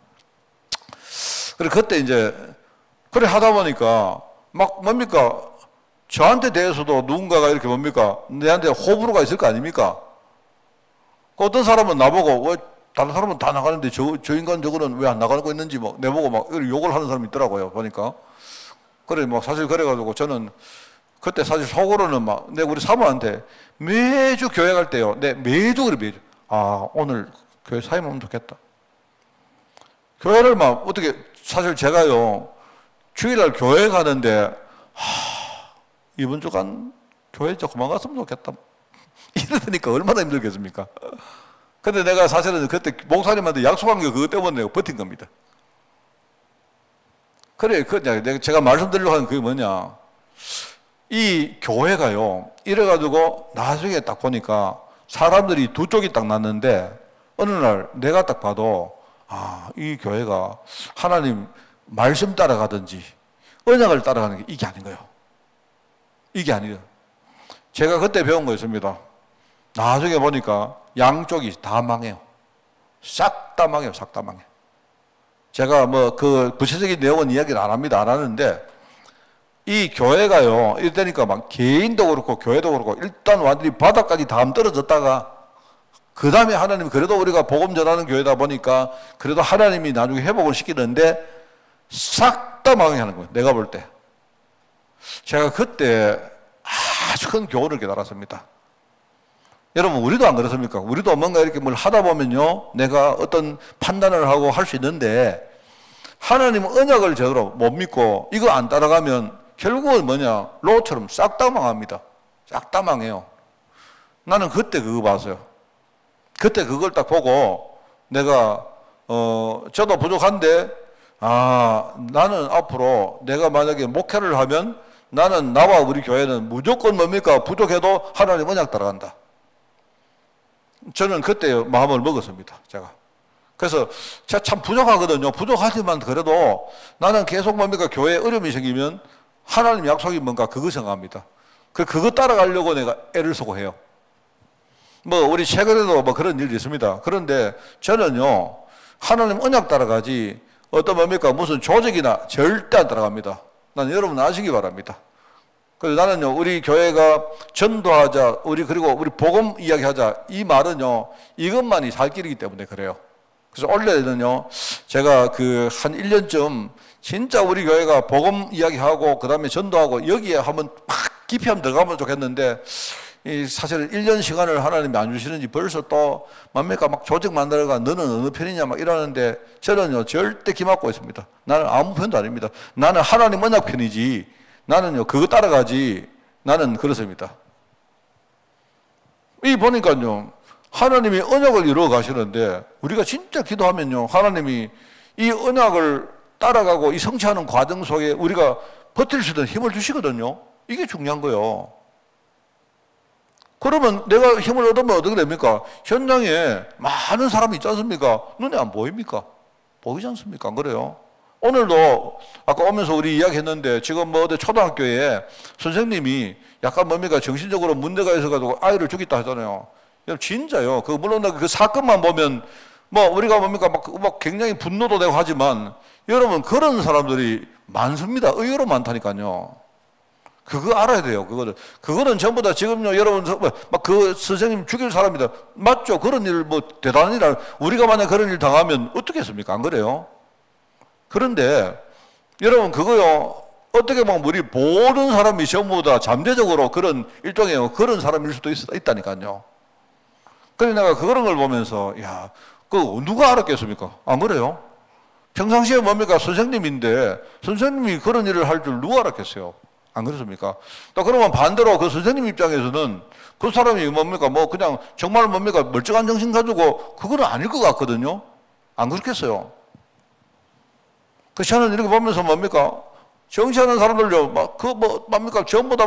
C: 그래 그때 이제 그래 하다 보니까 막 뭡니까? 저한테 대해서도 누군가가 이렇게 뭡니까? 내한테 호불호가 있을 거 아닙니까? 그 어떤 사람은 나보고 왜 다른 사람은 다 나가는데 저 인간 저거는 왜 안 나가고 있는지 막 내보고 막 욕을 하는 사람이 있더라고요. 보니까. 그래 뭐 사실 그래가지고 저는 그때 사실 속으로는 막 내가 우리 사모한테 매주 교회 갈 때요. 매주 그래 매주. 아, 오늘 교회 사임하면 좋겠다. 교회를 막 어떻게, 사실 제가요, 주일날 교회 가는데, 이번 주간 교회 좀 그만 갔으면 좋겠다. 이러니까 얼마나 힘들겠습니까? 근데 내가 사실은 그때 목사님한테 약속한 게 그것 때문에 내가 버틴 겁니다. 그래, 제가 말씀드리려고 하는 그게 뭐냐. 이 교회가요, 이래가지고 나중에 딱 보니까 사람들이 두 쪽이 딱 났는데, 어느 날 내가 딱 봐도, 아, 이 교회가 하나님 말씀 따라가든지 언약을 따라가는 게 이게 아닌 거예요. 이게 아니에요. 제가 그때 배운 거 있습니다. 나중에 보니까 양쪽이 다 망해요. 싹 다 망해요. 싹 다 망해. 제가 뭐 그 구체적인 내용은 이야기를 안 합니다. 안 하는데, 이 교회가요, 이러니까 막 개인도 그렇고 교회도 그렇고 일단 완전히 바닥까지 다 떨어졌다가 그 다음에 하나님, 그래도 우리가 복음 전하는 교회다 보니까 그래도 하나님이 나중에 회복을 시키는데 싹 다 망하게 하는 거예요. 내가 볼 때. 제가 그때 아주 큰 교훈을 깨달았습니다. 여러분, 우리도 안 그렇습니까? 우리도 뭔가 이렇게 뭘 하다 보면요, 내가 어떤 판단을 하고 할 수 있는데, 하나님은 언약을 제대로 못 믿고 이거 안 따라가면 결국은 뭐냐, 로처럼 싹 다 망합니다. 싹 다 망해요. 나는 그때 그거 봤어요. 그때 그걸 딱 보고 내가 저도 부족한데, 아, 나는 앞으로 내가 만약에 목회를 하면 나는, 나와 우리 교회는 무조건 뭡니까? 부족해도 하나님 언약 따라간다. 저는 그때 마음을 먹었습니다. 제가. 그래서 제가 참 부족하거든요. 부족하지만 그래도 나는 계속 뭡니까? 교회에 어려움이 생기면 하나님 약속이 뭔가 그거 생각합니다. 그거 따라가려고 내가 애를 쓰고 해요. 뭐 우리 최근에도 뭐 그런 일이 있습니다. 그런데 저는요, 하나님 언약 따라가지 어떤 뭡니까? 무슨 조직이나 절대 안 따라갑니다. 난 여러분 아시기 바랍니다. 그래서 나는요, 우리 교회가 전도하자, 그리고 우리 복음 이야기하자, 이 말은요, 이것만이 살 길이기 때문에 그래요. 그래서 원래는요, 제가 한 1년쯤 진짜 우리 교회가 복음 이야기하고, 그 다음에 전도하고, 여기에 한번 막 깊이 한번 들어가면 좋겠는데, 사실 1년 시간을 하나님이 안 주시는지 벌써 또, 뭡니까? 막 조직 만들어가, 너는 어느 편이냐, 막 이러는데, 저는요, 절대 기막고 있습니다. 나는 아무 편도 아닙니다. 나는 하나님 언약 편이지, 나는요, 그거 따라가지, 나는 그렇습니다. 이 보니까요, 하나님이 언약을 이루어 가시는데, 우리가 진짜 기도하면요, 하나님이 이 언약을 따라가고 이 성취하는 과정 속에 우리가 버틸 수 있는 힘을 주시거든요. 이게 중요한 거예요. 그러면 내가 힘을 얻으면 어떻게 됩니까? 현장에 많은 사람이 있지 않습니까? 눈에 안 보입니까? 보이지 않습니까? 안 그래요? 오늘도 아까 오면서 우리 이야기했는데 지금 뭐 어디 초등학교에 선생님이 약간 뭡니까? 정신적으로 문제가 있어가지고 아이를 죽였다 하잖아요. 진짜요. 물론 그 사건만 보면 뭐 우리가 뭡니까? 막 굉장히 분노도 되고 하지만 여러분 그런 사람들이 많습니다. 의외로 많다니까요. 그거 알아야 돼요. 그거는 전부 다 지금요, 여러분, 막 그 선생님 죽일 사람이다. 맞죠? 그런 일, 뭐, 대단한 일, 우리가 만약 그런 일 당하면 어떻게 했습니까? 안 그래요? 그런데, 여러분, 그거요, 어떻게 보면 우리 모든 사람이 전부 다 잠재적으로 그런 일종의 그런 사람일 수도 있다니까요. 그래서 내가 그런 걸 보면서, 야, 누가 알았겠습니까? 안 그래요? 평상시에 뭡니까? 선생님인데, 선생님이 그런 일을 할 줄 누가 알았겠어요? 안 그렇습니까? 또 그러면 반대로 그 선생님 입장에서는 그 사람이 뭡니까? 뭐 그냥 정말 뭡니까? 멀쩡한 정신 가지고 그거는 아닐 것 같거든요? 안 그렇겠어요? 저는 이렇게 보면서 뭡니까? 정치하는 사람들요, 뭡니까? 전부 다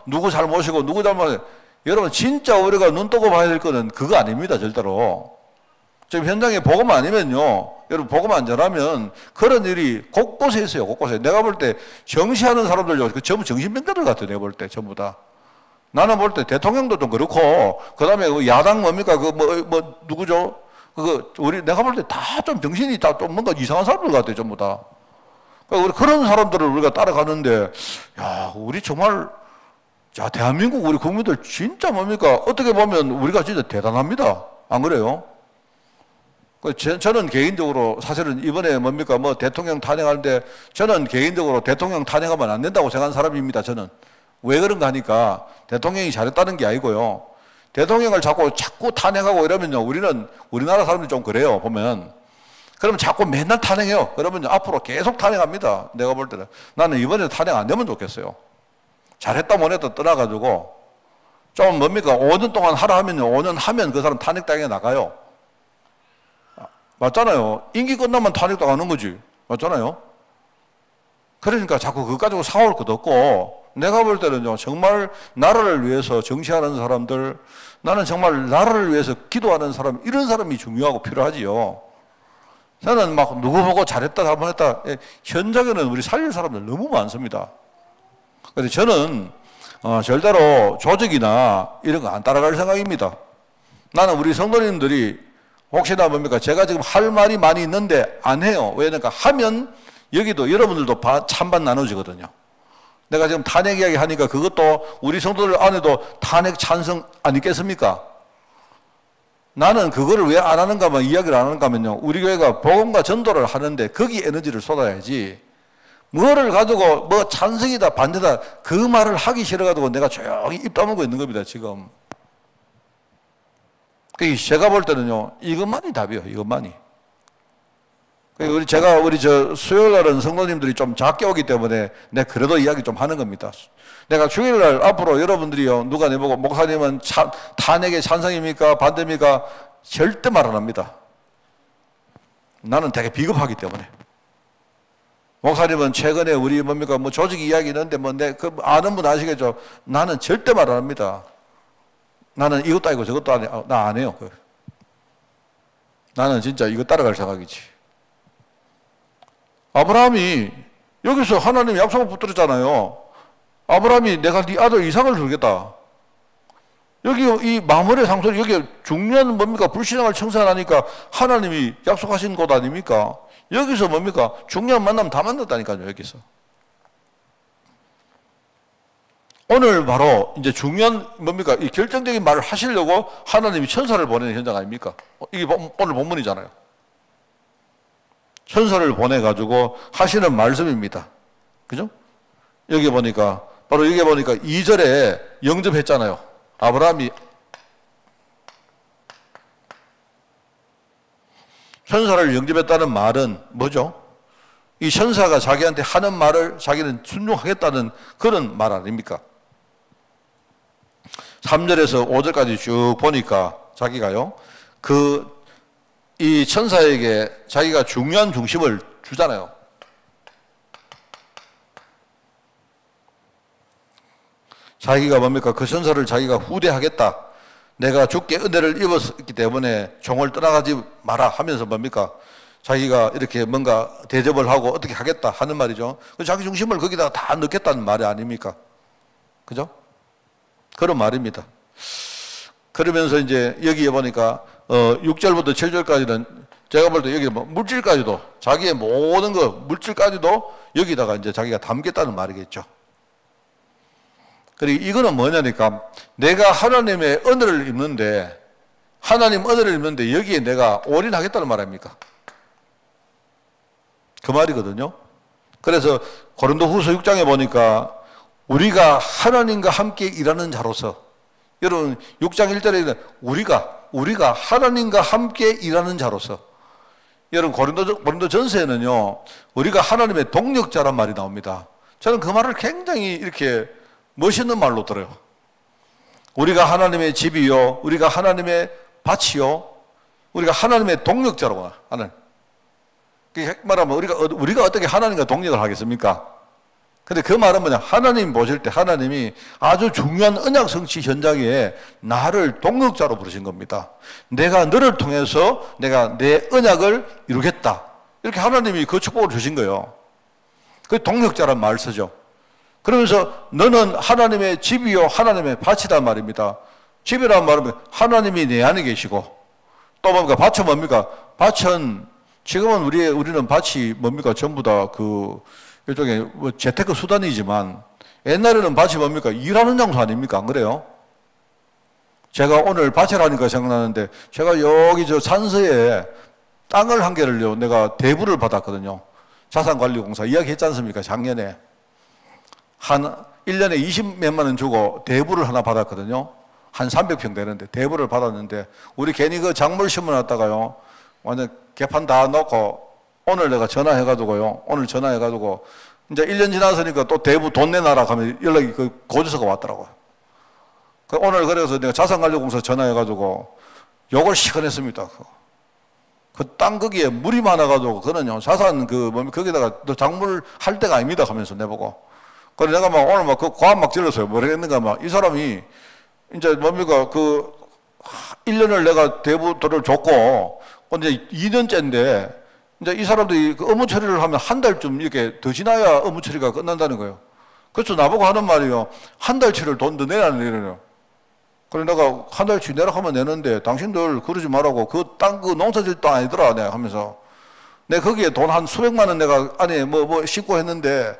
C: 누구 잘못이고 누구 잘못이고. 여러분, 진짜 우리가 눈 뜨고 봐야 될 거는 그거 아닙니다, 절대로. 지금 현장에 복음 아니면요, 여러분 복음 안 전하면 그런 일이 곳곳에 있어요, 곳곳에. 내가 볼 때 정시하는 사람들요, 전부 정신병자들 같아요, 내가 볼 때 전부 다. 나는 볼 때 대통령도 좀 그렇고, 그 다음에 야당 뭡니까? 누구죠? 내가 볼 때 다 좀 정신이 다 좀 뭔가 이상한 사람들 같아요, 전부 다. 그러니까 그런 사람들을 우리가 따라가는데, 야, 우리 정말, 자, 대한민국 우리 국민들 진짜 뭡니까? 어떻게 보면 우리가 진짜 대단합니다. 안 그래요? 저는 개인적으로 사실은 이번에 뭡니까? 대통령 탄핵하는데 저는 개인적으로 대통령 탄핵하면 안 된다고 생각하는 사람입니다. 저는. 왜 그런가 하니까 대통령이 잘했다는 게 아니고요. 대통령을 자꾸 탄핵하고 이러면요. 우리나라 사람들이 좀 그래요. 보면. 그러면 자꾸 맨날 탄핵해요. 그러면 앞으로 계속 탄핵합니다. 내가 볼 때는. 나는 이번에 탄핵 안 되면 좋겠어요. 잘했다 못했다 떠나가지고 좀 뭡니까? 5년 동안 하라 하면요. 5년 하면 그 사람 탄핵당에 나가요. 맞잖아요. 임기 끝나면 탄핵당하는 거지. 맞잖아요. 그러니까 자꾸 그거 가지고 싸울 것도 없고, 내가 볼 때는요, 정말 나라를 위해서 정치하는 사람들, 나는 정말 나라를 위해서 기도하는 사람, 이런 사람이 중요하고 필요하지요. 저는 막 누구 보고 잘했다, 잘못했다. 현장에는 우리 살릴 사람들 너무 많습니다. 그래서 저는 절대로 조직이나 이런 거 안 따라갈 생각입니다. 나는 우리 성도님들이 혹시나 뭡니까? 제가 지금 할 말이 많이 있는데 안 해요. 왜냐니까 하면 여기도 여러분들도 찬반 나눠지거든요. 내가 지금 탄핵 이야기 하니까 그것도 우리 성도들 안에도 탄핵 찬성 안 있겠습니까? 나는 그거를 왜 안 하는가만 이야기를 안 하는가 하면요. 우리 교회가 복음과 전도를 하는데 거기 에너지를 쏟아야지. 뭐를 가지고 찬성이다 반대다 그 말을 하기 싫어가지고 내가 조용히 입 다물고 있는 겁니다, 지금. 제가 볼 때는요, 이것만이 답이에요, 이것만이. 우리 수요일 날은 성도님들이 좀 작게 오기 때문에 내가 그래도 이야기 좀 하는 겁니다. 내가 주일 날 앞으로 여러분들이요, 누가 내보고 목사님은 탄핵에 찬성입니까? 반대입니까? 절대 말 안 합니다. 나는 되게 비겁하기 때문에. 목사님은 최근에 우리 조직 이야기 있는데 아는 분 아시겠죠? 나는 절대 말 안 합니다. 나는 이것도 아니고 저것도 아니고 나 안 해요. 나는 진짜 이거 따라갈 생각이지. 아브라함이 여기서 하나님이 약속을 붙들었잖아요. 아브라함이 내가 네 아들 이삭을 주겠다. 여기 이 마물의 상소리, 여기 중요한 뭡니까? 불신앙을 청산하니까 하나님이 약속하신 곳 아닙니까? 여기서 뭡니까? 중요한 만남 다 만났다니까요, 여기서. 오늘 바로 이제 중요한 뭡니까? 이 결정적인 말을 하시려고 하나님이 천사를 보내는 현장 아닙니까? 이게 오늘 본문이잖아요. 천사를 보내가지고 하시는 말씀입니다. 그죠? 여기 보니까, 바로 여기 보니까 2절에 영접했잖아요. 아브라함이 천사를 영접했다는 말은 뭐죠? 이 천사가 자기한테 하는 말을 자기는 순종하겠다는 그런 말 아닙니까? 3절에서 5절까지 쭉 보니까 자기가요, 이 천사에게 자기가 중요한 중심을 주잖아요. 자기가 뭡니까? 그 천사를 자기가 후대하겠다. 내가 주께 은혜를 입었기 때문에 종을 떠나가지 마라 하면서 뭡니까? 자기가 이렇게 뭔가 대접을 하고 어떻게 하겠다 하는 말이죠. 자기 중심을 거기다가 다 넣겠다는 말이 아닙니까? 그죠? 그런 말입니다. 그러면서 이제 여기에 보니까 6절부터 7절까지는 제가 볼 때 여기 뭐 물질까지도 자기의 모든 거 물질까지도 여기다가 이제 자기가 담겠다는 말이겠죠. 그리고 이거는 뭐냐니까 내가 하나님의 은혜를 입는데 하나님 은혜를 입는데 여기에 내가 올인하겠다는 말 아닙니까? 그 말이거든요. 그래서 고린도후서 6장에 보니까 우리가 하나님과 함께 일하는 자로서 여러분 6장 1절에 우리가 하나님과 함께 일하는 자로서 여러분 고린도 전서에는요 우리가 하나님의 동력자란 말이 나옵니다. 저는 그 말을 굉장히 이렇게 멋있는 말로 들어요. 우리가 하나님의 집이요, 우리가 하나님의 밭이요, 우리가 하나님의 동력자라고 하는. 그 말하면 우리가 어떻게 하나님과 동력을 하겠습니까? 근데 그 말은 뭐냐? 하나님 보실 때 하나님이 아주 중요한 언약 성취 현장에 나를 동력자로 부르신 겁니다. 내가 너를 통해서 내가 내 언약을 이루겠다. 이렇게 하나님이 그 축복을 주신 거예요. 그 동력자란 말을 쓰죠. 그러면서 너는 하나님의 집이요 하나님의 밭이란 말입니다. 집이란 말은 하나님이 내 안에 계시고 또 뭡니까? 밭은 뭡니까? 밭은 지금은 우리는 밭이 뭡니까? 전부 다 일종의 뭐 재테크 수단이지만 옛날에는 밭이 뭡니까? 일하는 장소 아닙니까? 안 그래요? 제가 오늘 밭이라니까 생각나는데 제가 여기 저 산서에 땅을 한 개를요 내가 대부를 받았거든요. 자산관리공사 이야기했지 않습니까? 작년에. 한 1년에 20몇만 원 주고 대부를 하나 받았거든요. 한 300평 되는데 대부를 받았는데 우리 괜히 그 작물 심어놨다가요 완전 개판 다 넣고 오늘 내가 전화해가지고요 이제 1년 지났으니까 또 대부 돈 내놔라 하면 연락이 그 고지서가 왔더라고요. 오늘 그래서 내가 자산관리공사 전화해가지고 욕을 시원했습니다. 그 땅 거기에 물이 많아가지고 그는요 자산 거기다가 너 작물 할 데가 아닙니다 하면서 내보고. 그래서 내가 막 오늘 막 그 과학 막 질렀어요. 뭐랬는가 막 이 사람이 이제 뭡니까 1년을 내가 대부도를 줬고 이제 2년째인데 이제 이 사람들이 그 업무 처리를 하면 한 달쯤 이렇게 더 지나야 업무 처리가 끝난다는 거예요. 그래서 나보고 하는 말이요. 한 달치를 돈 더 내라는 이래요. 그래 내가 한 달치 내라 하면 내는데 당신들 그러지 말라고 그 땅 그 농사질 땅 아니더라 내가 하면서 내가 거기에 돈 한 수백만 원 내가 안에 뭐 싣고 했는데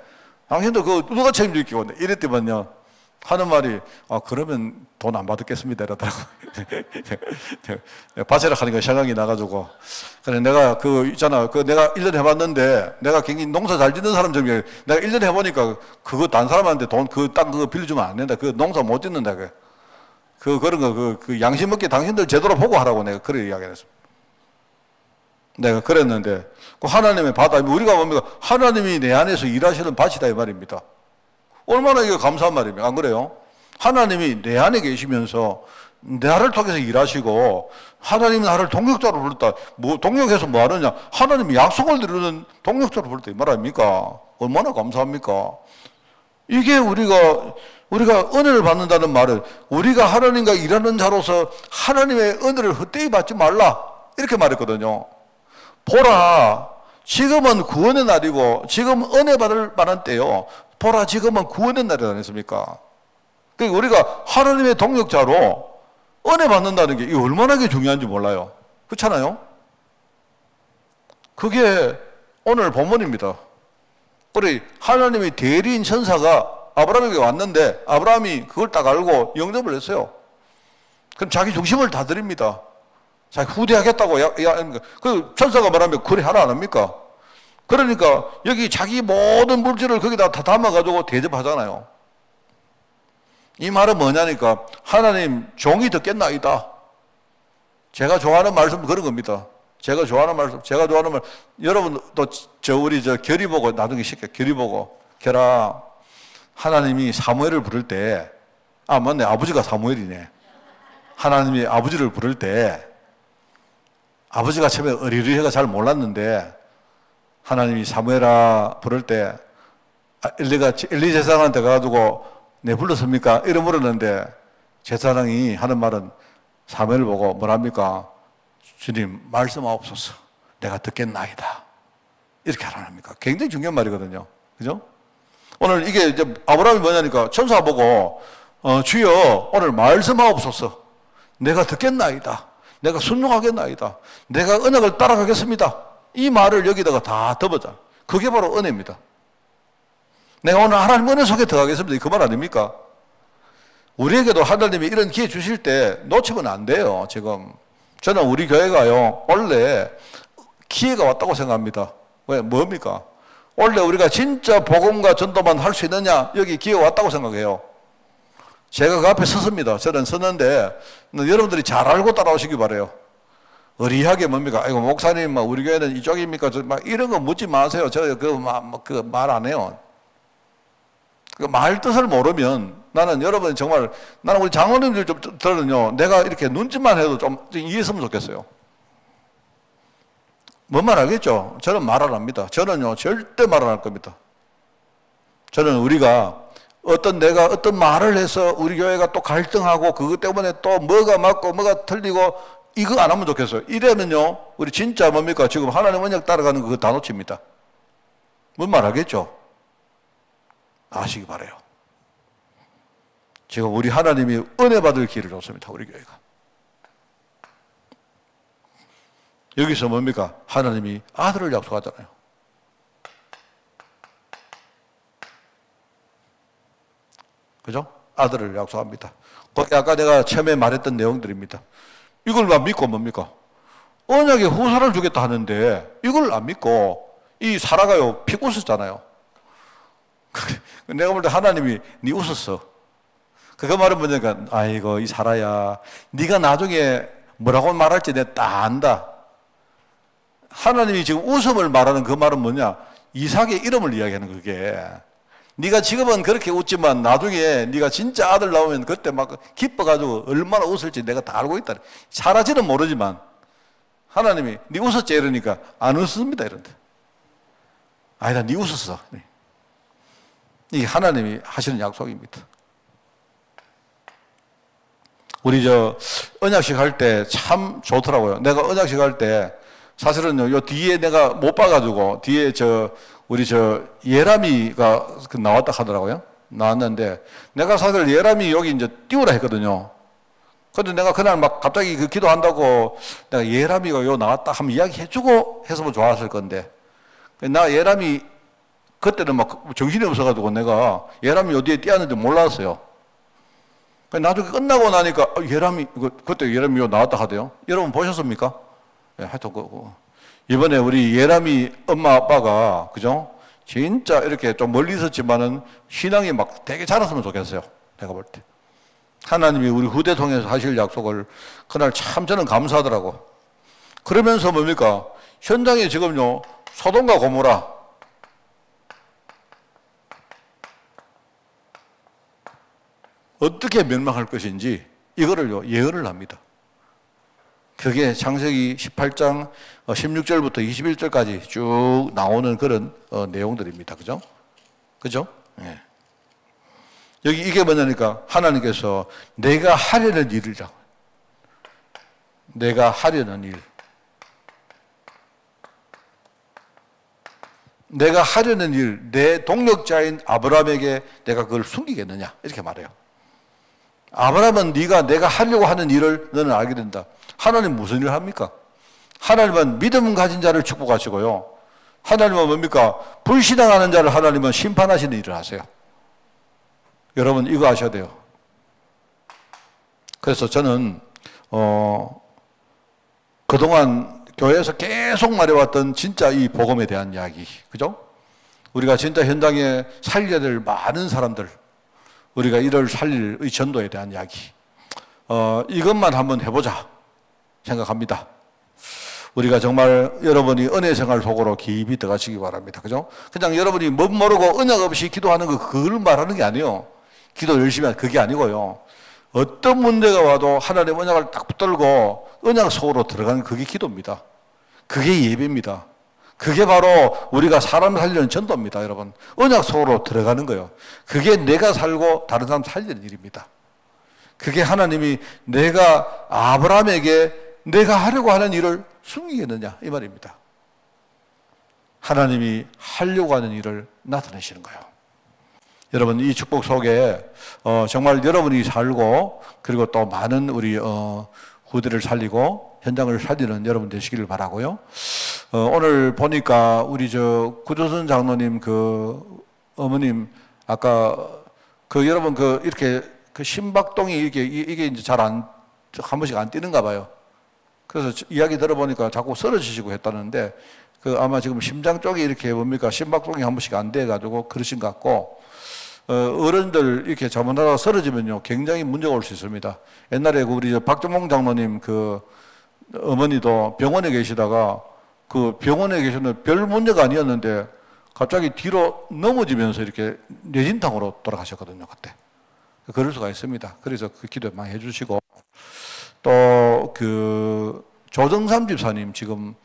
C: 당신들 그거 누가 책임질게요? 이랬더만요. 하는 말이 그러면 돈 안 받겠습니다 이러더라고. 바체락 하는 거 생각이 나가지고 그래 내가 내가 1년 해봤는데 내가 굉장히 농사 잘 짓는 사람 중에 내가 1년 해보니까 그거 단 사람한테 돈 그 땅 그거 빌려주면 안 된다. 그 농사 못 짓는다. 그런 거 그 양심 없게 당신들 제대로 보고 하라고 내가 그래 이야기를 했습니다. 내가 그랬는데 그 하나님의 밭 우리가 뭡니까? 하나님이 내 안에서 일하시는 밭이다 이 말입니다. 얼마나 이게 감사한 말입니까? 안 그래요? 하나님이 내 안에 계시면서 나를 통해서 일하시고 하나님이 나를 동력자로 불렀다. 동력해서 뭐 하느냐? 하나님이 약속을 이루는 동력자로 불렀다 이 말 아닙니까? 얼마나 감사합니까? 이게 우리가 우리가 은혜를 받는다는 말은 우리가 하나님과 일하는 자로서 하나님의 은혜를 헛되이 받지 말라 이렇게 말했거든요. 보라, 지금은 구원의 날이고 지금 은혜 받을 만한 때요. 보라, 지금은 구원의 날이 아니겠습니까? 그러니까 우리가 하나님의 동역자로 은혜 받는다는 게 얼마나 중요한지 몰라요. 그렇잖아요? 그게 오늘 본문입니다. 우리 하나님의 대리인 천사가 아브라함에게 왔는데 아브라함이 그걸 딱 알고 영접을 했어요. 그럼 자기 중심을 다 드립니다. 자기 후대하겠다고. 그 천사가 말하면 그래 하라 안 합니까? 그러니까 여기 자기 모든 물질을 거기다 다 담아가지고 대접하잖아요. 이 말은 뭐냐니까 하나님 종이 듣겠나이다. 제가 좋아하는 말씀 그런 겁니다. 제가 좋아하는 말씀, 여러분 또 우리 결이 보고 나중에 쉽게 결이 보고 결아, 하나님이 사무엘을 부를 때, 맞네, 아버지가 사무엘이네. 하나님이 아버지를 부를 때, 아버지가 처음에 어리르해가 잘 몰랐는데, 하나님이 사무엘아 부를 때, 엘리 제사장한테 가가지고, 내 불렀습니까? 이래 물었는데, 제사장이 하는 말은 사무엘을 보고 뭐랍니까? 주님, 말씀하옵소서. 내가 듣겠나이다. 이렇게 하라합니까? 굉장히 중요한 말이거든요. 그죠? 오늘 이게 이제 아브라함이 뭐냐니까 천사 보고 주여 오늘 말씀하옵소서. 내가 듣겠나이다. 내가 순종하겠나이다. 내가 언약을 따라가겠습니다. 이 말을 여기다가 다 덮어자. 그게 바로 은혜입니다. 내가 오늘 하나님 은혜 속에 들어가겠습니다. 그 말 아닙니까? 우리에게도 하나님이 이런 기회 주실 때 놓치면 안 돼요. 지금 저는 우리 교회가요 원래 기회가 왔다고 생각합니다. 왜? 뭡니까? 원래 우리가 진짜 복음과 전도만 할 수 있느냐? 여기 기회가 왔다고 생각해요. 제가 그 앞에 섰습니다. 저는 섰는데 여러분들이 잘 알고 따라오시기 바라요. 의리하게 뭡니까? 아이고 목사님, 우리 교회는 이쪽입니까? 이런 거 묻지 마세요. 저 그 말 안 해요. 그 말 뜻을 모르면 나는 여러분 정말 나는 우리 장로님들 좀 들은요 내가 이렇게 눈짓만 해도 좀 이해했으면 좋겠어요. 뭔 말 알겠죠? 저는 말 안 합니다. 저는요 절대 말 안 할 겁니다. 저는 우리가 내가 어떤 말을 해서 우리 교회가 또 갈등하고 그것 때문에 또 뭐가 맞고 뭐가 틀리고 이거 안 하면 좋겠어요. 이러면요 우리 진짜 뭡니까? 지금 하나님 언약 따라가는 그거 다 놓칩니다. 뭔 말 알겠죠? 아시기 바라요. 지금 우리 하나님이 은혜 받을 기회를 줬습니다. 우리 교회가. 여기서 뭡니까? 하나님이 아들을 약속하잖아요. 그죠? 아들을 약속합니다. 아까 내가 처음에 말했던 내용들입니다. 이걸 안 믿고 뭡니까? 언약의 후사를 주겠다 하는데 이걸 안 믿고 이 사라가요 피 웃었잖아요. 내가 볼 때 하나님이 네 웃었어. 그 말은 뭐냐니까 아이고 이 사라야 네가 나중에 뭐라고 말할지 내가 다 안다. 하나님이 지금 웃음을 말하는 그 말은 뭐냐? 이삭의 이름을 이야기하는 그게. 네가 지금은 그렇게 웃지만 나중에 네가 진짜 아들 나오면 그때 막 기뻐가지고 얼마나 웃을지 내가 다 알고 있다. 사라지는 모르지만 하나님이 네 웃었지 이러니까 안 웃습니다 이런데. 아니다 네 웃었어. 이게 하나님이 하시는 약속입니다. 우리 언약식 할 때 참 좋더라고요. 내가 언약식 할 때 사실은요, 요 뒤에 내가 못 봐가지고, 뒤에 우리 예람이가 나왔다 하더라고요. 나왔는데, 내가 사실 예람이 여기 이제 띄우라 했거든요. 근데 내가 그날 막 갑자기 그 기도한다고 내가 예람이가 요 나왔다 하면 이야기 해주고 했으면 좋았을 건데, 나 예람이 그때는 막 정신이 없어가지고 내가 예람이 어디에 띄었는지 몰랐어요. 나중에 끝나고 나니까 예람이, 그때 예람이 요 나왔다 하대요. 여러분 보셨습니까? 네, 하여튼 이번에 우리 예람이 엄마 아빠가 그죠? 진짜 이렇게 좀 멀리 있었지만은 신앙이 막 되게 자랐으면 좋겠어요. 내가 볼 때. 하나님이 우리 후대 통해서 하실 약속을 그날 참 저는 감사하더라고. 그러면서 뭡니까? 현장에 지금요, 소돔과 고모라. 어떻게 멸망할 것인지 이거를요, 예언을 합니다. 그게 창세기 18장 16절부터 21절까지 쭉 나오는 그런 내용들입니다. 그죠? 그죠? 예. 여기 이게 뭐냐니까 하나님께서 내가 하려는 일이라고. 내가 하려는 일. 내가 하려는 일, 내 동력자인 아브라함에게 내가 그걸 숨기겠느냐 이렇게 말해요. 아브라함은 내가 하려고 하는 일을 너는 알게 된다. 하나님 무슨 일을 합니까? 하나님은 믿음 가진 자를 축복하시고요. 하나님은 뭡니까? 불신앙하는 자를 하나님은 심판하시는 일을 하세요. 여러분 이거 아셔야 돼요. 그래서 저는 그동안 교회에서 계속 말해왔던 진짜 이 복음에 대한 이야기, 그죠? 우리가 진짜 현장에 살려야 될 많은 사람들, 우리가 이를 살릴 이 전도에 대한 이야기, 이것만 한번 해보자 생각합니다. 우리가 정말 여러분이 은혜 생활 속으로 깊이 들어가시기 바랍니다. 그죠? 그냥 여러분이 못 모르고 언약 없이 기도하는 거 그걸 말하는 게 아니에요. 기도 열심히 하는 그게 아니고요. 어떤 문제가 와도 하나님 언약을 딱 붙들고 언약 속으로 들어가는 그게 기도입니다. 그게 예배입니다. 그게 바로 우리가 사람 살리는 전도입니다, 여러분. 언약 속으로 들어가는 거예요. 그게 내가 살고 다른 사람 살리는 일입니다. 그게 하나님이 내가 아브라함에게 내가 하려고 하는 일을 숨기겠느냐 이 말입니다. 하나님이 하려고 하는 일을 나타내시는 거예요. 여러분 이 축복 속에 정말 여러분이 살고 그리고 또 많은 우리 후대를 살리고 현장을 살리는 여러분 되시기를 바라고요. 오늘 보니까 우리 구조선 장로님 그 어머님 아까 여러분 이렇게 심박동이 이게 이제 잘 한 번씩 안 뛰는가 봐요. 그래서 이야기 들어보니까 자꾸 쓰러지시고 했다는데 아마 지금 심장 쪽이 이렇게 뭡니까 심박동이 한 번씩 안 돼가지고 그러신 것 같고 어른들 이렇게 잘못하다가 쓰러지면요 굉장히 문제가 올 수 있습니다. 옛날에 우리 박정몽 장로님 어머니도 병원에 계시다가 병원에 계시는 별 문제가 아니었는데 갑자기 뒤로 넘어지면서 이렇게 뇌진탕으로 돌아가셨거든요 그때. 그럴 수가 있습니다. 그래서 기도 많이 해주시고 또 조정삼 집사님 지금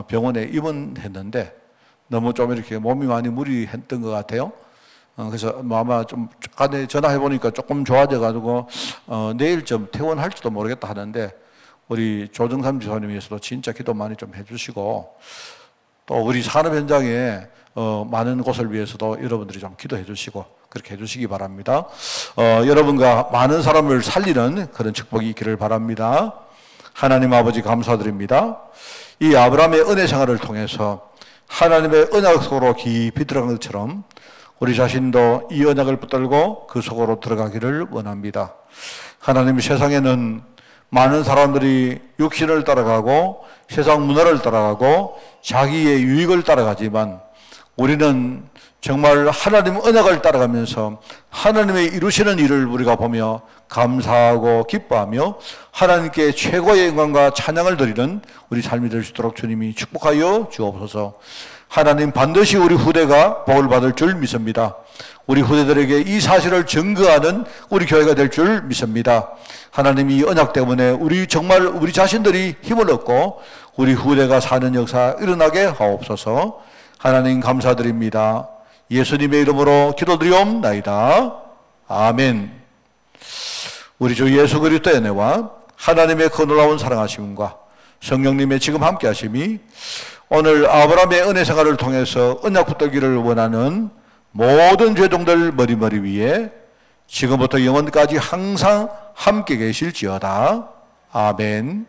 C: 병원에 입원했는데 너무 좀 이렇게 몸이 많이 무리했던 것 같아요. 그래서 아마 좀 간에 전화해 보니까 조금 좋아져가지고 내일쯤 퇴원할지도 모르겠다 하는데 우리 조정삼 집사님 위해서도 진짜 기도 많이 좀 해주시고 또 우리 산업 현장에 많은 곳을 위해서도 여러분들이 좀 기도해 주시고 그렇게 해주시기 바랍니다. 여러분과 많은 사람을 살리는 그런 축복이 있기를 바랍니다. 하나님 아버지 감사드립니다. 이 아브라함의 은혜 생활을 통해서 하나님의 언약 속으로 깊이 들어간 것처럼 우리 자신도 이 언약을 붙들고 그 속으로 들어가기를 원합니다. 하나님 세상에는 많은 사람들이 육신을 따라가고 세상 문화를 따라가고 자기의 유익을 따라가지만 우리는 정말 하나님 언약을 따라가면서 하나님의 이루시는 일을 우리가 보며 감사하고 기뻐하며 하나님께 최고의 영광과 찬양을 드리는 우리 삶이 될 수 있도록 주님이 축복하여 주옵소서. 하나님 반드시 우리 후대가 복을 받을 줄 믿습니다. 우리 후대들에게 이 사실을 증거하는 우리 교회가 될 줄 믿습니다. 하나님 이 언약 때문에 우리 자신들이 힘을 얻고 우리 후대가 사는 역사 일어나게 하옵소서. 하나님 감사드립니다. 예수님의 이름으로 기도드리옵나이다. 아멘. 우리 주 예수 그리스도의 은혜와 하나님의 그 놀라운 사랑하심과 성령님의 지금 함께 하심이 오늘 아브라함의 은혜 생활을 통해서 언약 붙들기를 원하는 모든 죄종들 머리머리 위에 지금부터 영원까지 항상 함께 계실지어다. 아멘.